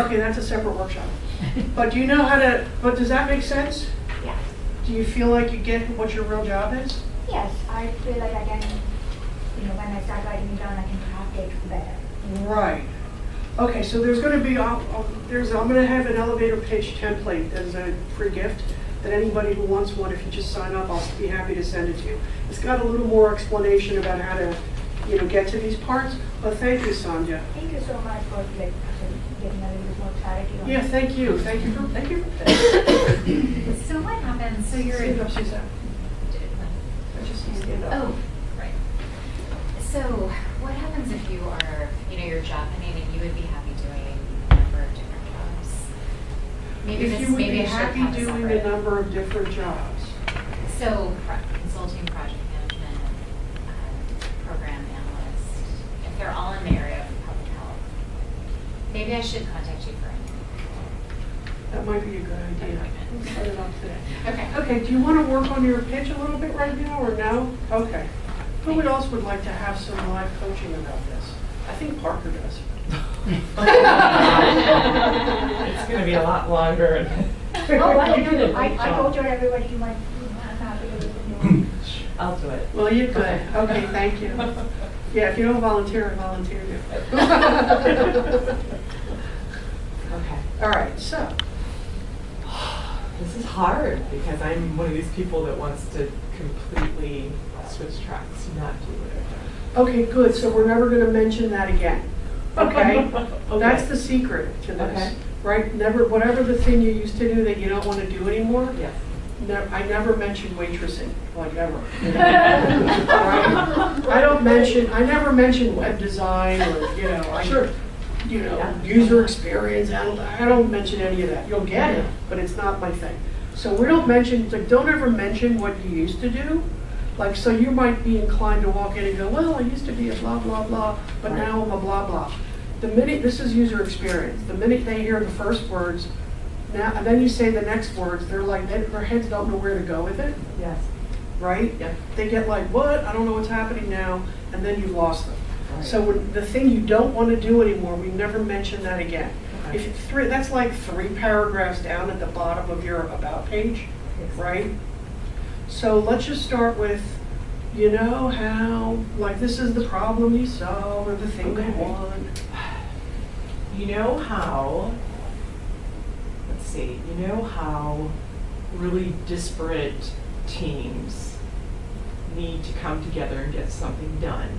Okay, that's a separate workshop. But do you know how to, but does that make sense? Yeah. Do you feel like you get what your real job is? Yes, I feel like I can, when I start writing it down, I can craft it better. Right. Okay, so there's going to be, I'm going to have an elevator pitch template as a free gift that anybody who wants one, if you just sign up, I'll be happy to send it to you. It's got a little more explanation about how to, get to these parts. But thank you, Sandhya. Thank you so much for getting a little bit more clarity on Yeah, it. thank you. Thank you for. So what happens, so you're. Stand up, Suzanne. I just need to stand up. Oh, right. So what happens if you are, your job hunting and you would be happy doing a number of different jobs? Maybe If this, you would maybe be I should happy have a doing a separate. number of different jobs. So consulting, project management, program analyst, if they're all in the area of public health, maybe I should contact you for anything. That might be a good idea. We'll set it up today. Okay. Okay, do you want to work on your pitch a little bit right now, or no? Okay. Who else would like to have some live coaching about this? I think Parker does. It's going to be a lot longer. Oh, well, You did a great I job. told everybody you might, I'm happy to do it. I'll do it. Well, you could. Okay, thank you. Yeah, if you don't volunteer, I volunteer you. Okay. All right, so, This is hard because I'm one of these people that wants to completely switch tracks, not do whatever. okay, good. So we're never going to mention that again. Okay? Okay. That's the secret to this. Okay. Right? Never, whatever the thing you used to do that you don't want to do anymore, Yes. I never mention waitressing, like ever. Right? I never mention web design or, Sure. Yeah. User experience. I don't mention any of that. You'll get it, but it's not my thing. So we don't mention, like, don't ever mention what you used to do. Like, so you might be inclined to walk in and go, well, I used to be a blah, blah, blah, but Right. now I'm a blah, blah. The minute, this is user experience, the minute they hear the first words, now, and then you say the next words, they're like, their heads don't know where to go with it, Yes. right? Yep. They get like, what? I don't know what's happening now, and then you've lost them. Right. So the thing you don't want to do anymore, we never mention that again. Okay. If it's that's like 3 paragraphs down at the bottom of your about page, right? So let's just start with, how, like, this is the problem you solve or the thing they Okay. want. You know how, let's see, you know how really disparate teams need to come together and get something done.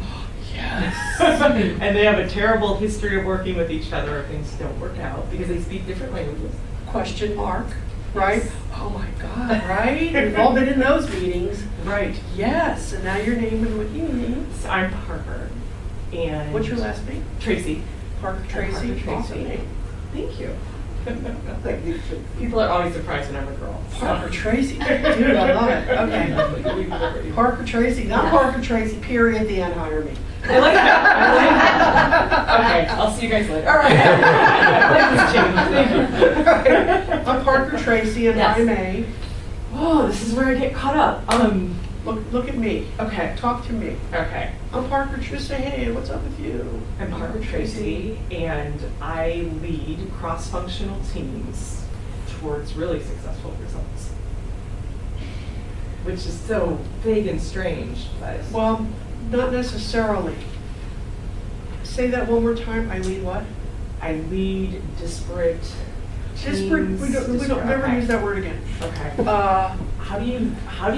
Yes. And they have a terrible history of working with each other if things don't work out because they speak different languages. Question mark, right? Yes. Oh my God, right? We've all been in those meetings. Right. Yes, and now you're naming what you need. So I'm Parker. And What's your last name? Tracy. Parker Tracy. Parker Awesome Tracy. name. Thank you. People are always surprised when I'm a girl. Parker Tracy. Dude, I love it. Okay. Parker Tracy, not Parker Tracy, period, the end, hire me. I like that. I like that. Okay, I'll see you guys later. All right. I like this change. Thank you. I'm Parker Tracy and Yes. I'm a. Oh, this is where I get caught up. Look at me. Okay. Talk to me. Okay. I'm Parker. Just say, hey, what's up with you? I'm Parker Tracy, and I lead cross-functional teams towards really successful results. Which is so vague and strange, but Well, not necessarily. Say that one more time. I lead what? I lead disparate teams. Disparate. We don't never okay. use that word again. Okay. How do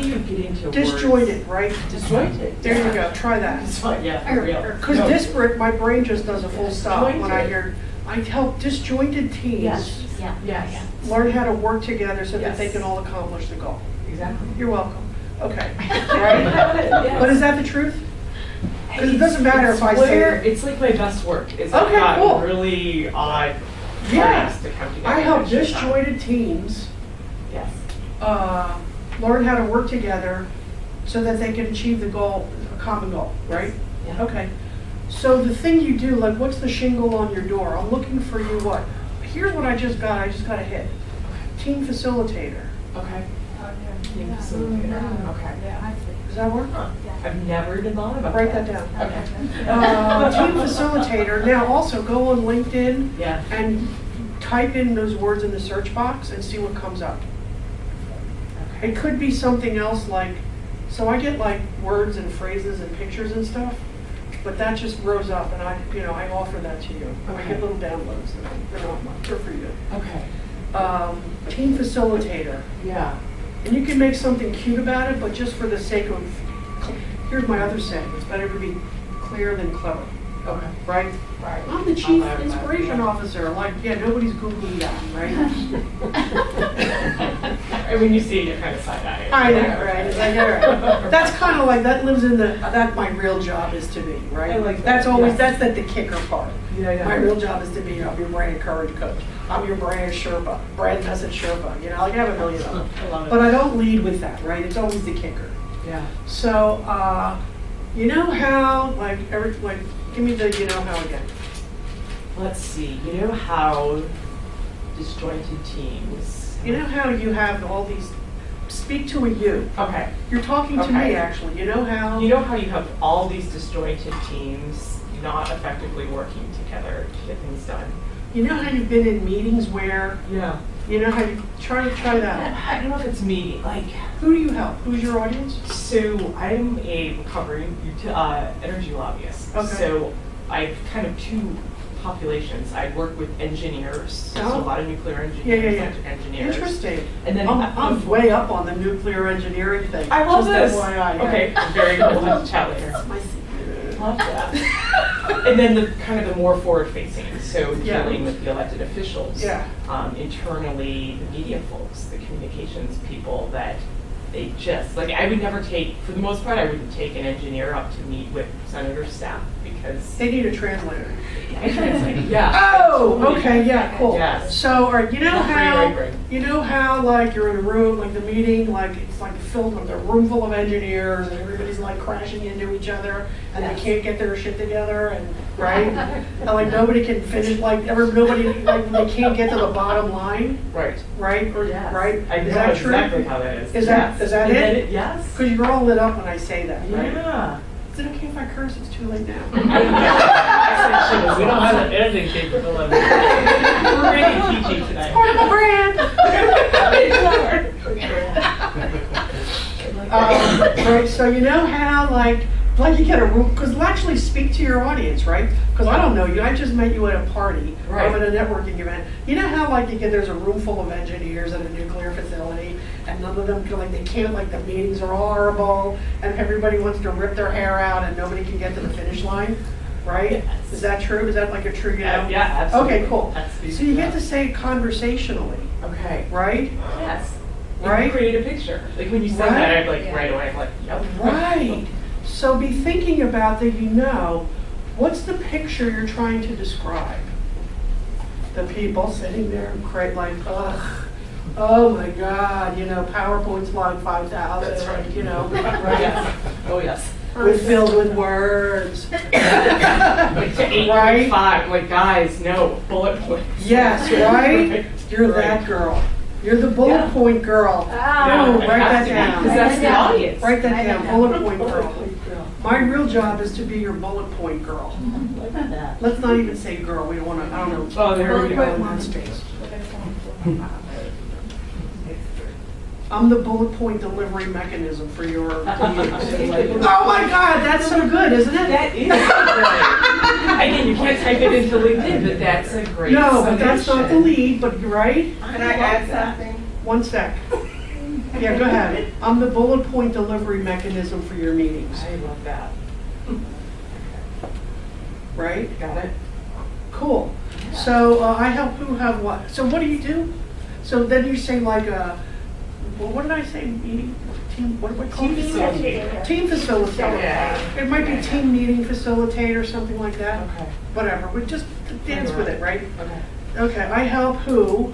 you get into disjointed, words? right? Disjointed. There yeah. you go. Try that. It's fine. Yeah, for real. Because No. disparate, my brain just does a full stop when I Disjointed. hear. I help disjointed teams Yes. Yeah. Yes. learn how to work together so that Yes. they can all accomplish the goal. Exactly. You're welcome. Okay. Right? Yes. But is that the truth? Because it doesn't matter if I say it. It's like my best work. Is Okay, I've got cool. really odd Yeah. parties to come together. I help It's just fun. disjointed teams Yes. learn how to work together so that they can achieve the goal, a common goal, right? Yeah. Okay. So the thing you do, like what's the shingle on your door? I'm looking for you what? Here's what I just got a hit. Team facilitator. Okay. Team Yeah. facilitator. Okay. Yeah. Does that work? I've never even thought about Write that. that down. Okay. Team facilitator. Now also go on LinkedIn Yeah. and type in those words in the search box and see what comes up. Okay. It could be something else like, so I get like words and phrases and pictures and stuff, but that just rose up and I offer that to you. I Okay. get little downloads. They're not much. They're for you. Okay. Team facilitator. Yeah. And you can make something cute about it, but just for the sake of, here's my other saying, it's better to be clear than clever, Okay. right? Right. I'm the chief I'm inspiration officer. Like, yeah, nobody's Googling that, right? And when you see it, you're kind of side-eyeing. I know, right? It's like, all right. That's kind of like, that lives in that my real job is to be, right? I like that, That's always, yes. that's the kicker part. Yeah, yeah. My real job is to be, I'm your brand courage coach. I'm your brand Sherpa, brand message Sherpa, like I have a million of them. I love it. But I don't lead with that, right? It's always the kicker. Yeah. So, you know how, give me the you know how again. Let's see. You know how disjointed teams. You know how you have all these, speak to a you. Okay. You're talking to Okay. me, actually. You know how? You know how you have all these disjointed teams not effectively working together to get things done. You know how you've been in meetings where, Yeah. you know how you, try that. I don't know if it's me. Like, Who do you help? Who's your audience? so I'm a recovering energy lobbyist. Okay. So I've kind of two populations. I work with engineers, so Oh. a lot of nuclear engineers. Yeah. Engineers. Interesting. And then I'm way up on the nuclear engineering thing. I love Just this. FYI, yeah. Okay, very cool to chat later. That's my secret. Love that. And then the kind of the more forward-facing, so Yeah. dealing with the elected officials. Yeah. Internally, the media folks, the communications people that they just, like, I would never take, for the most part, I wouldn't take an engineer up to meet with senator's staff because They need a translator. I translate. Yeah. Oh, totally. okay, yeah, cool. Yes. So, or you know Not for your how, right brain. you know how like you're in a room, like the meeting, like it's like filled with a room full of engineers and everybody's like crashing into each other and Yes. they can't get their shit together and, right? And like nobody can finish, nobody, like they can't get to the bottom line, Right. right? Or, Yes. right? I know Is that true? exactly how that is. Is that- Yes. is that And it? then yes. Because you're all lit up when I say that, right? Yeah. Is it okay if I curse? It's too late now. We don't have an editing capability. We're really PG tonight. Part of my brand. Right, so you know how like you get a room, because you'll actually speak to your audience, right? Because I don't know you, I just met you at a party or Right. at a networking event. You know how like there's a room full of engineers at a nuclear facility and none of them can, like they can't, like the meetings are all horrible and everybody wants to rip their hair out and nobody can get to the finish line, right? Yes. Is that true? Is that like a true, you know? Yeah, absolutely. Okay, cool. That's the- So you yeah. get to say it conversationally, Okay. right? Yes. Right? You create a picture. Like when you said Right. that, I'm like Yeah. right away, I'm like, yep. Right. So be thinking about that, what's the picture you're trying to describe? The people sitting there and like, ugh, oh my God, PowerPoint slide 5,000, That's right. right? Yes. Oh yes. Filled with words. Like to 8.5, like guys, no, bullet points. Yes, right? Right. You're Right. that girl. You're the bullet Yeah. point girl. Ah. Oh, I write have that to be, down. 'cause that's the audience. Write that Write down, that down. bullet point girl. My real job is to be your bullet point girl. Look at that. Let's not even say girl, we don't want to, I don't know. Oh, there we Bullet go. point in that space. I'm the bullet point delivery mechanism for your meetings. Oh my God, that's so good, isn't it? That is good. Again, you can't type it into LinkedIn, but that's a great No, but that's not the solution. lead, but you're right. Can I add something? One sec. Yeah, go ahead. I'm the bullet point delivery mechanism for your meetings, I love that. right? Got it? Cool. So I help who have what? So what do you do? So then you say like well, what did I say? Meeting, team, what do I call Team it? facilitator. Team facilitator. Yeah. It might be team meeting facilitator, something like that. Okay. Whatever, we just dance with it, right? Okay. Okay, I help who?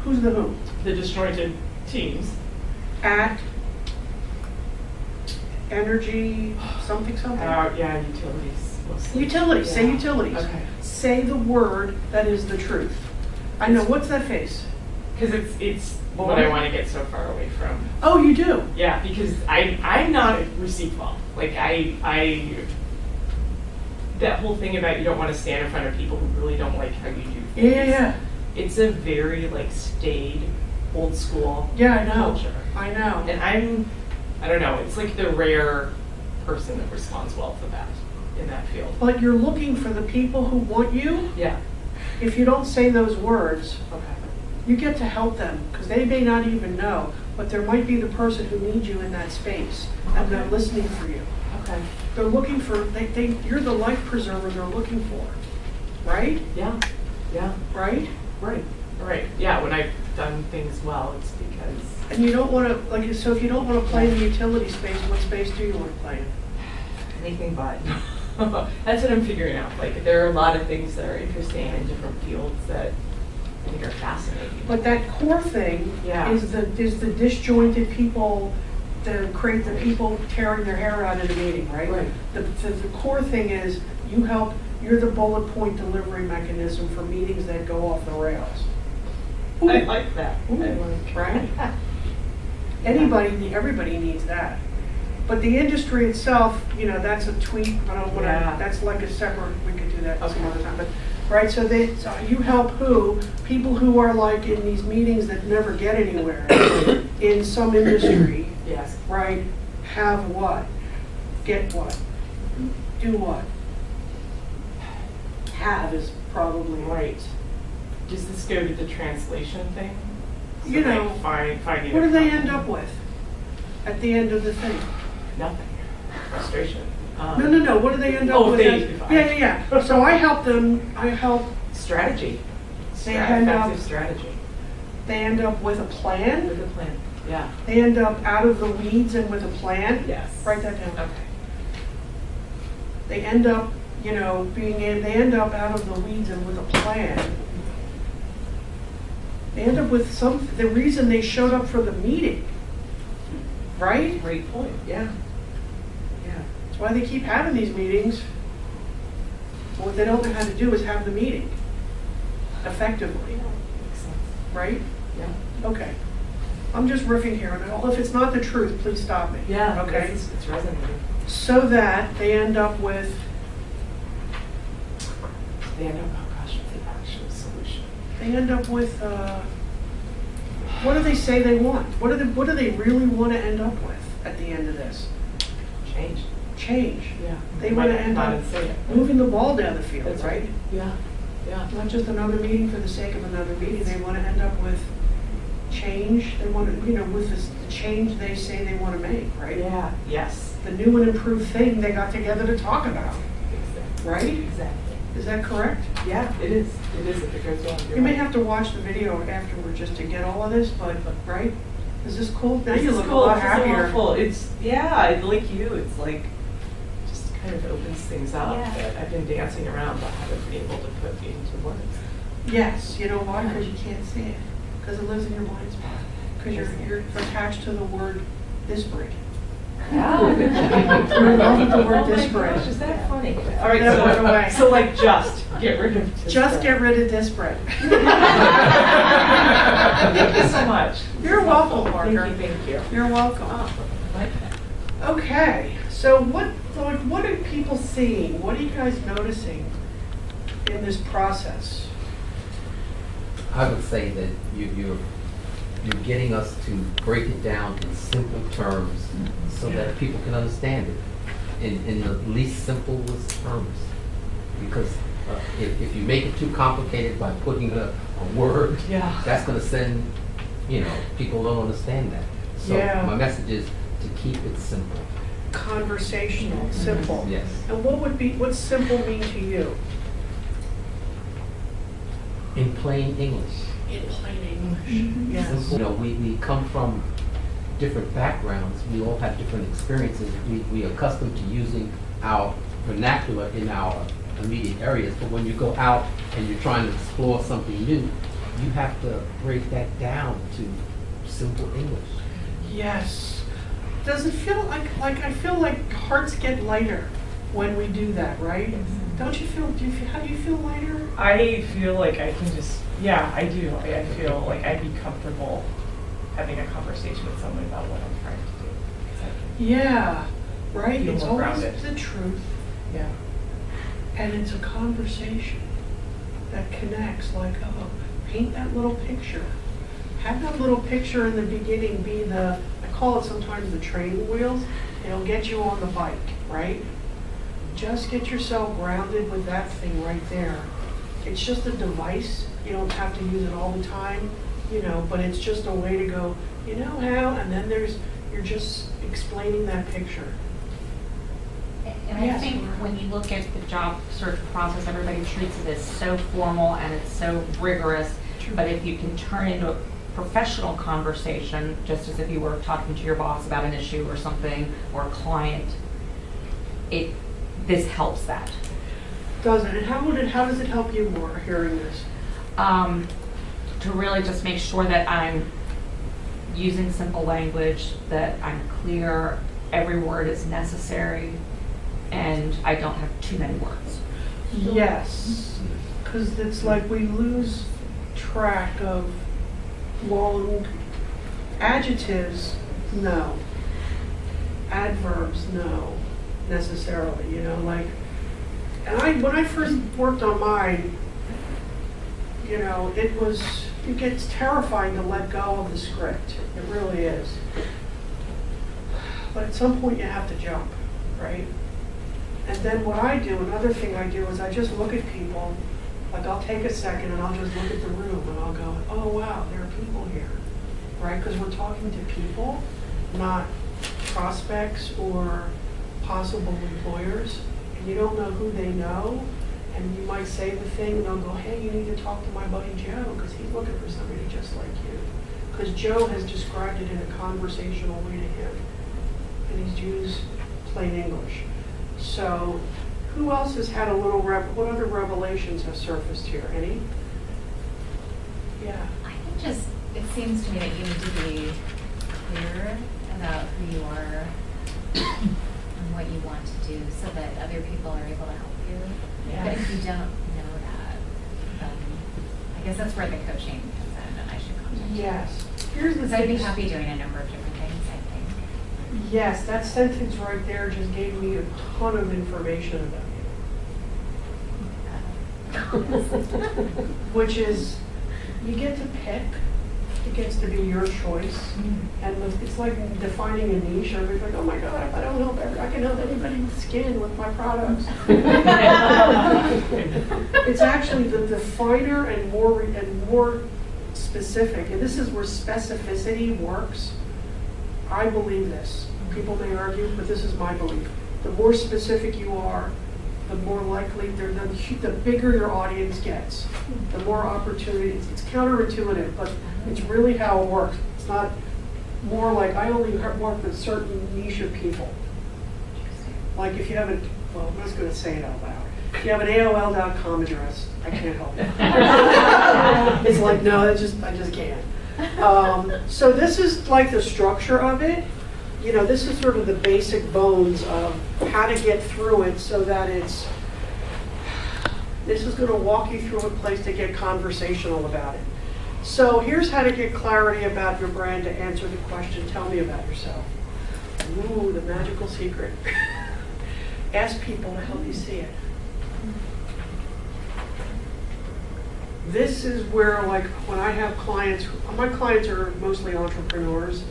Who's the who? The disjointed teams. At energy, something. Yeah, utilities mostly. Utilities, say Yeah. utilities. Okay. Say the word that is the truth. I know, what's that face? Because it's what I want to get so far away from. Oh, you do? Yeah, because I'm not received well. Like I that whole thing about you don't want to stand in front of people who really don't like how you do things. Yeah. It's a very like staid, old school Yeah, I know. culture. I know. And I don't know, it's like the rare person that responds well to that in that field. But you're looking for the people who want you. Yeah. If you don't say those words, Okay. you get to help them because they may not even know, but there might be the person who needs you in that space and they're listening for you. Okay. They're looking for, you're the life preserver they're looking for, right? Yeah. Yeah. Right? Right. Right. Yeah, when I've done things well, it's because And you don't want to, so if you don't want to play in the utility space, what space do you want to play in? anything but. That's what I'm figuring out. Like, there are a lot of things that are interesting in different fields that I think are fascinating. But that core thing Yeah. is the disjointed people, the people tearing their hair out in a meeting, right? Right. The core thing is you're the bullet point delivery mechanism for meetings that go off the rails. I like that. Ooh, I like right? Everybody needs that. But the industry itself, that's a tweak. I don't want to. Yeah. That's like a separate. We could do that some Okay. other time. But right, so you help who? People who are like in these meetings that never get anywhere in some industry, Yes. right? Have what? Get what? Do what? Have is probably Right. Does this go to the translation thing? So You know, finding What a do they common- end up with at the end of the thing? Nothing. Frustration. No. What do they end up Oh, with? they- Yeah. So I help them. Strategy. They end up. Effective strategy. They end up with a plan. With a plan. Yeah. They end up out of the weeds and with a plan. Yes. Write that down. Okay. They end up, they end up out of the weeds and with a plan. They end up with the reason they showed up for the meeting. Right? Great point. Yeah. Yeah. That's why they keep having these meetings. But what they don't know how to do is have the meeting effectively. Makes sense. Right? Yeah. Okay. I'm just riffing here. And if it's not the truth, please stop me. Yeah. Okay? It's resonating. So that they end up with, They end up, oh gosh, what's the actual solution? what do they say they want? What do they really want to end up with at the end of this? Change. Change. Yeah. They Might want to end not up say it. moving the ball down the field, That's right? Yeah. Yeah. Not just another meeting for the sake of another meeting. They want to end up with change. They want to, with the change they say they want to make, right? Yeah. Yes. The new and improved thing they got together to talk about, Exactly. right? Exactly. Is that correct? Yeah, it is. It is if it goes well. You may have to watch the video afterward just to get all of this, but, right? Is this cool? Now This you is look cool. a lot This is happier. wonderful. It's like you. It's like just kind of opens things up Yeah. that I've been dancing around but haven't been able to put into words. Yes, you know why? Because you can't see it. Because it lives in your blind spot. Because you're attached to the word this brain. Remove the word Oh my disparate. gosh, is that funny? All right, That went away. so like just get rid of disparate. Just get rid of disparate. Thank you so much. You're welcome, Parker. Thank you. You're welcome. Like that. Okay, so what are people seeing? What are you guys noticing in this process? I would say that you're getting us to break it down in simple terms so that people can understand it in the least simplest terms. Because if you make it too complicated by putting a word, Yeah. that's going to send, people don't understand that. So Yeah. my message is to keep it simple. Conversational, simple. Yes. And what's simple mean to you? In plain English. In plain English. Yes. Simple. We come from different backgrounds. We all have different experiences. We are accustomed to using our vernacular in our immediate areas. But when you go out and you're trying to explore something new, you have to break that down to simple English. Yes. Does it feel like I feel like hearts get lighter when we do that, right? Don't you feel? How do you feel lighter? I feel like I can just, yeah, I do. I feel like I'd be comfortable having a conversation with someone about what I'm trying to do. 'Cause I can Yeah. Right. feel It's more always grounded. the truth, Yeah. and it's a conversation that connects. Like, oh, paint that little picture. Have that little picture in the beginning be I call it sometimes the training wheels. It'll get you on the bike, right? Just get yourself grounded with that thing right there. It's just a device. You don't have to use it all the time, but it's just a way to go, how, and then you're just explaining that picture. And I Yes, think Laura. when you look at the job search process, everybody treats it as so formal and it's so rigorous. True. But if you can turn it into a professional conversation, just as if you were talking to your boss about an issue or something, or a client, this helps that. Does it? And how does it help you more hearing this? To really just make sure that I'm using simple language, that I'm clear, every word is necessary, and I don't have too many words. Yes, because it's like we lose track of long adjectives, no. Adverbs, no, necessarily, and when I first worked on mine, it gets terrifying to let go of the script. It really is. But at some point you have to jump, right? And then what I do, another thing I do is I just look at people, like I'll take a second and I'll just look at the room and I'll go, oh wow, there are people here, right? Because we're talking to people, not prospects or possible employers. And you don't know who they know. And you might say the thing and they'll go, hey, you need to talk to my buddy Joe because he's looking for somebody just like you. Because Joe has described it in a conversational way to him. And he's used plain English. So who else has had a little, what other revelations have surfaced here? Any? Yeah. I think it seems to me that you need to be clear about who you are and what you want to do so that other people are able to help you. But if you don't know that, then I guess that's where the coaching comes in and I should contact you. Yes. Here's the Because I'd be thing. happy doing a number of different things, I think. Yes, that sentence right there just gave me a ton of information about you. Which is, you get to pick. It gets to be your choice. And it's like defining a niche. Everybody's like, oh my God, if I don't help I can help anybody with skin with my products. It's actually the definer and more specific. And this is where specificity works. I believe this. People may argue, but this is my belief. The more specific you are, the more likely, the bigger your audience gets, the more opportunities. It's counterintuitive, but it's really how it works. It's not more like I only work with certain niche of people. Like if you have I'm just going to say it out loud. If you have an AOL.com address, I can't help it. It's like, no, I just can't. So this is like the structure of it. you know, this is sort of the basic bones of how to get through it so that this is going to walk you through a place to get conversational about it. So here's how to get clarity about your brand to answer the question, tell me about yourself. Ooh, the magical secret. Ask people to help you see it. This is where, like, when I have clients, my clients are mostly entrepreneurs,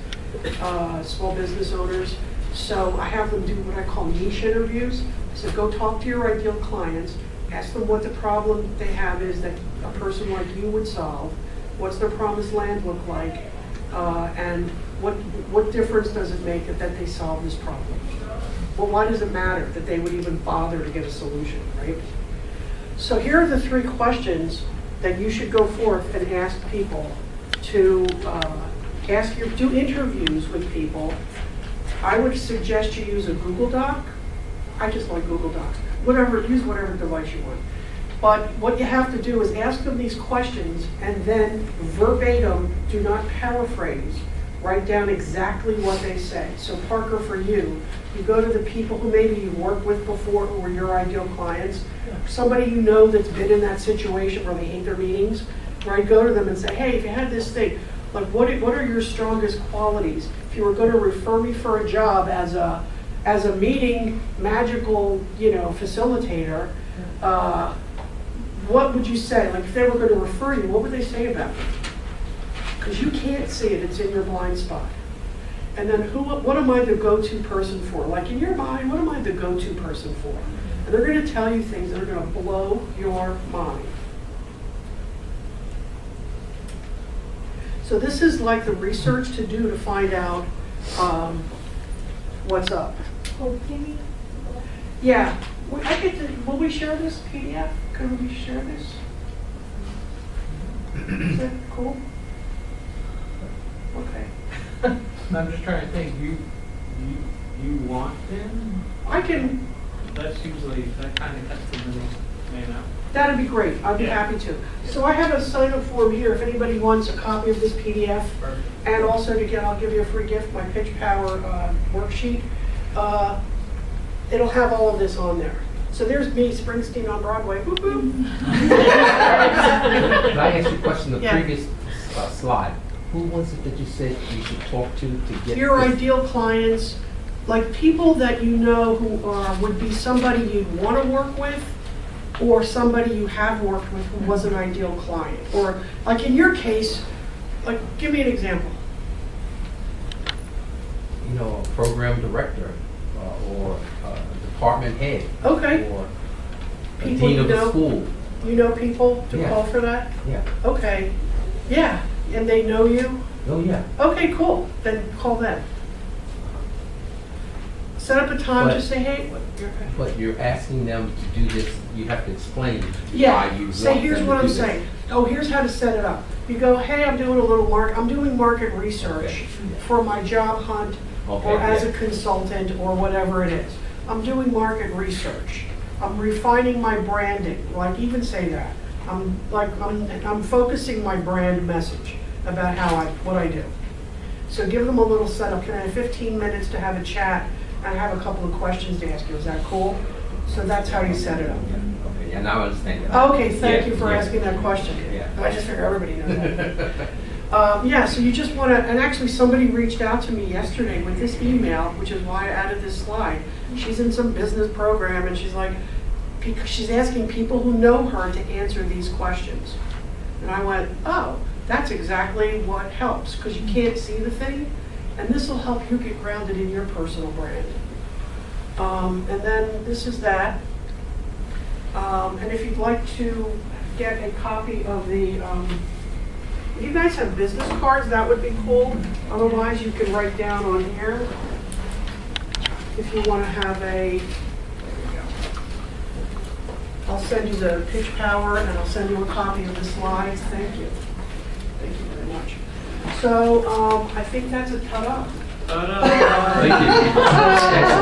small business owners, so I have them do what I call niche interviews. So go talk to your ideal clients, ask them what the problem they have is that a person like you would solve, what's their promised land look like, and what difference does it make that they solve this problem? Well, why does it matter that they would even bother to get a solution, right? So here are the 3 questions that you should go forth and ask people to do interviews with people. I would suggest you use a Google Doc. I just like Google Docs. Use whatever device you want. But what you have to do is ask them these questions and then verbatim, do not paraphrase, write down exactly what they say. So Parker, for you go to the people who maybe you've worked with before who were your ideal clients, somebody you know that's been in that situation where they hate their meetings, right? Go to them and say, hey, if you had this thing, like what are your strongest qualities? If you were going to refer me for a job as a meeting magical, facilitator, what would you say? Like if they were going to refer you, what would they say about you? Because you can't see it, it's in your blind spot. And then what am I the go-to person for? Like in your mind, what am I the go-to person for? And they're going to tell you things that are going to blow your mind. So this is like the research to do to find out what's up. Oh, can we? Yeah, will we share this PDF? Could we share this? Is that cool? Okay. I'm just trying to think, you want them? I can, That's usually, that kind of cuts the middle man out. that'd be great. I'd be happy to. So I have a sign-up form here if anybody wants a copy of this PDF. Perfect. And also I'll give you a free gift, my Pitch Power worksheet. It'll have all of this on there. So there's me, Springsteen on Broadway. Whoop, whoop. Can I ask you a question? The Yeah. previous slide, who was it that you said you should talk to get Your this? ideal clients, like people that you know who would be somebody you'd want to work with, or somebody you have worked with who was an ideal client. Or like in your case, like give me an example. A program director or a department head. Okay. Or a People dean you of know? a school. You know people to Yeah. call for that? Yeah. Okay. Yeah. And they know you? Oh, yeah. Okay, cool. Then call them. Set up a time, But- just say, hey, you're okay. But you're asking them to do this, you have to explain why Yeah, you say, want here's them what to I'm do this. saying. Oh, here's how to set it up. You go, hey, I'm doing market research for my job hunt Okay, or as yeah. a consultant or whatever it is. I'm doing market research. I'm refining my branding, like even say that. I'm focusing my brand message about what I do. So give them a little setup. Can I have 15 minutes to have a chat? I have a couple of questions to ask you. Is that cool? So that's how you set it up. Okay, yeah, now I understand that. Okay, thank Yeah, you for yeah. asking that question. Yeah. I just figure everybody knows that. Yeah, so you just want to, and actually somebody reached out to me yesterday with this email, which is why I added this slide. She's in some business program and she's like, she's asking people who know her to answer these questions. And I went, oh, that's exactly what helps, because you can't see the thing, and this will help you get grounded in your personal brand. And then this is that. And if you'd like to get a copy of the, if you guys have business cards, that would be cool. Otherwise, you can write down on here if you want to have a, there we go. I'll send you the pitch power and I'll send you a copy of the slides. Thank you. Thank you very much. So I think that's a ta-da. Ta-da. Thank you.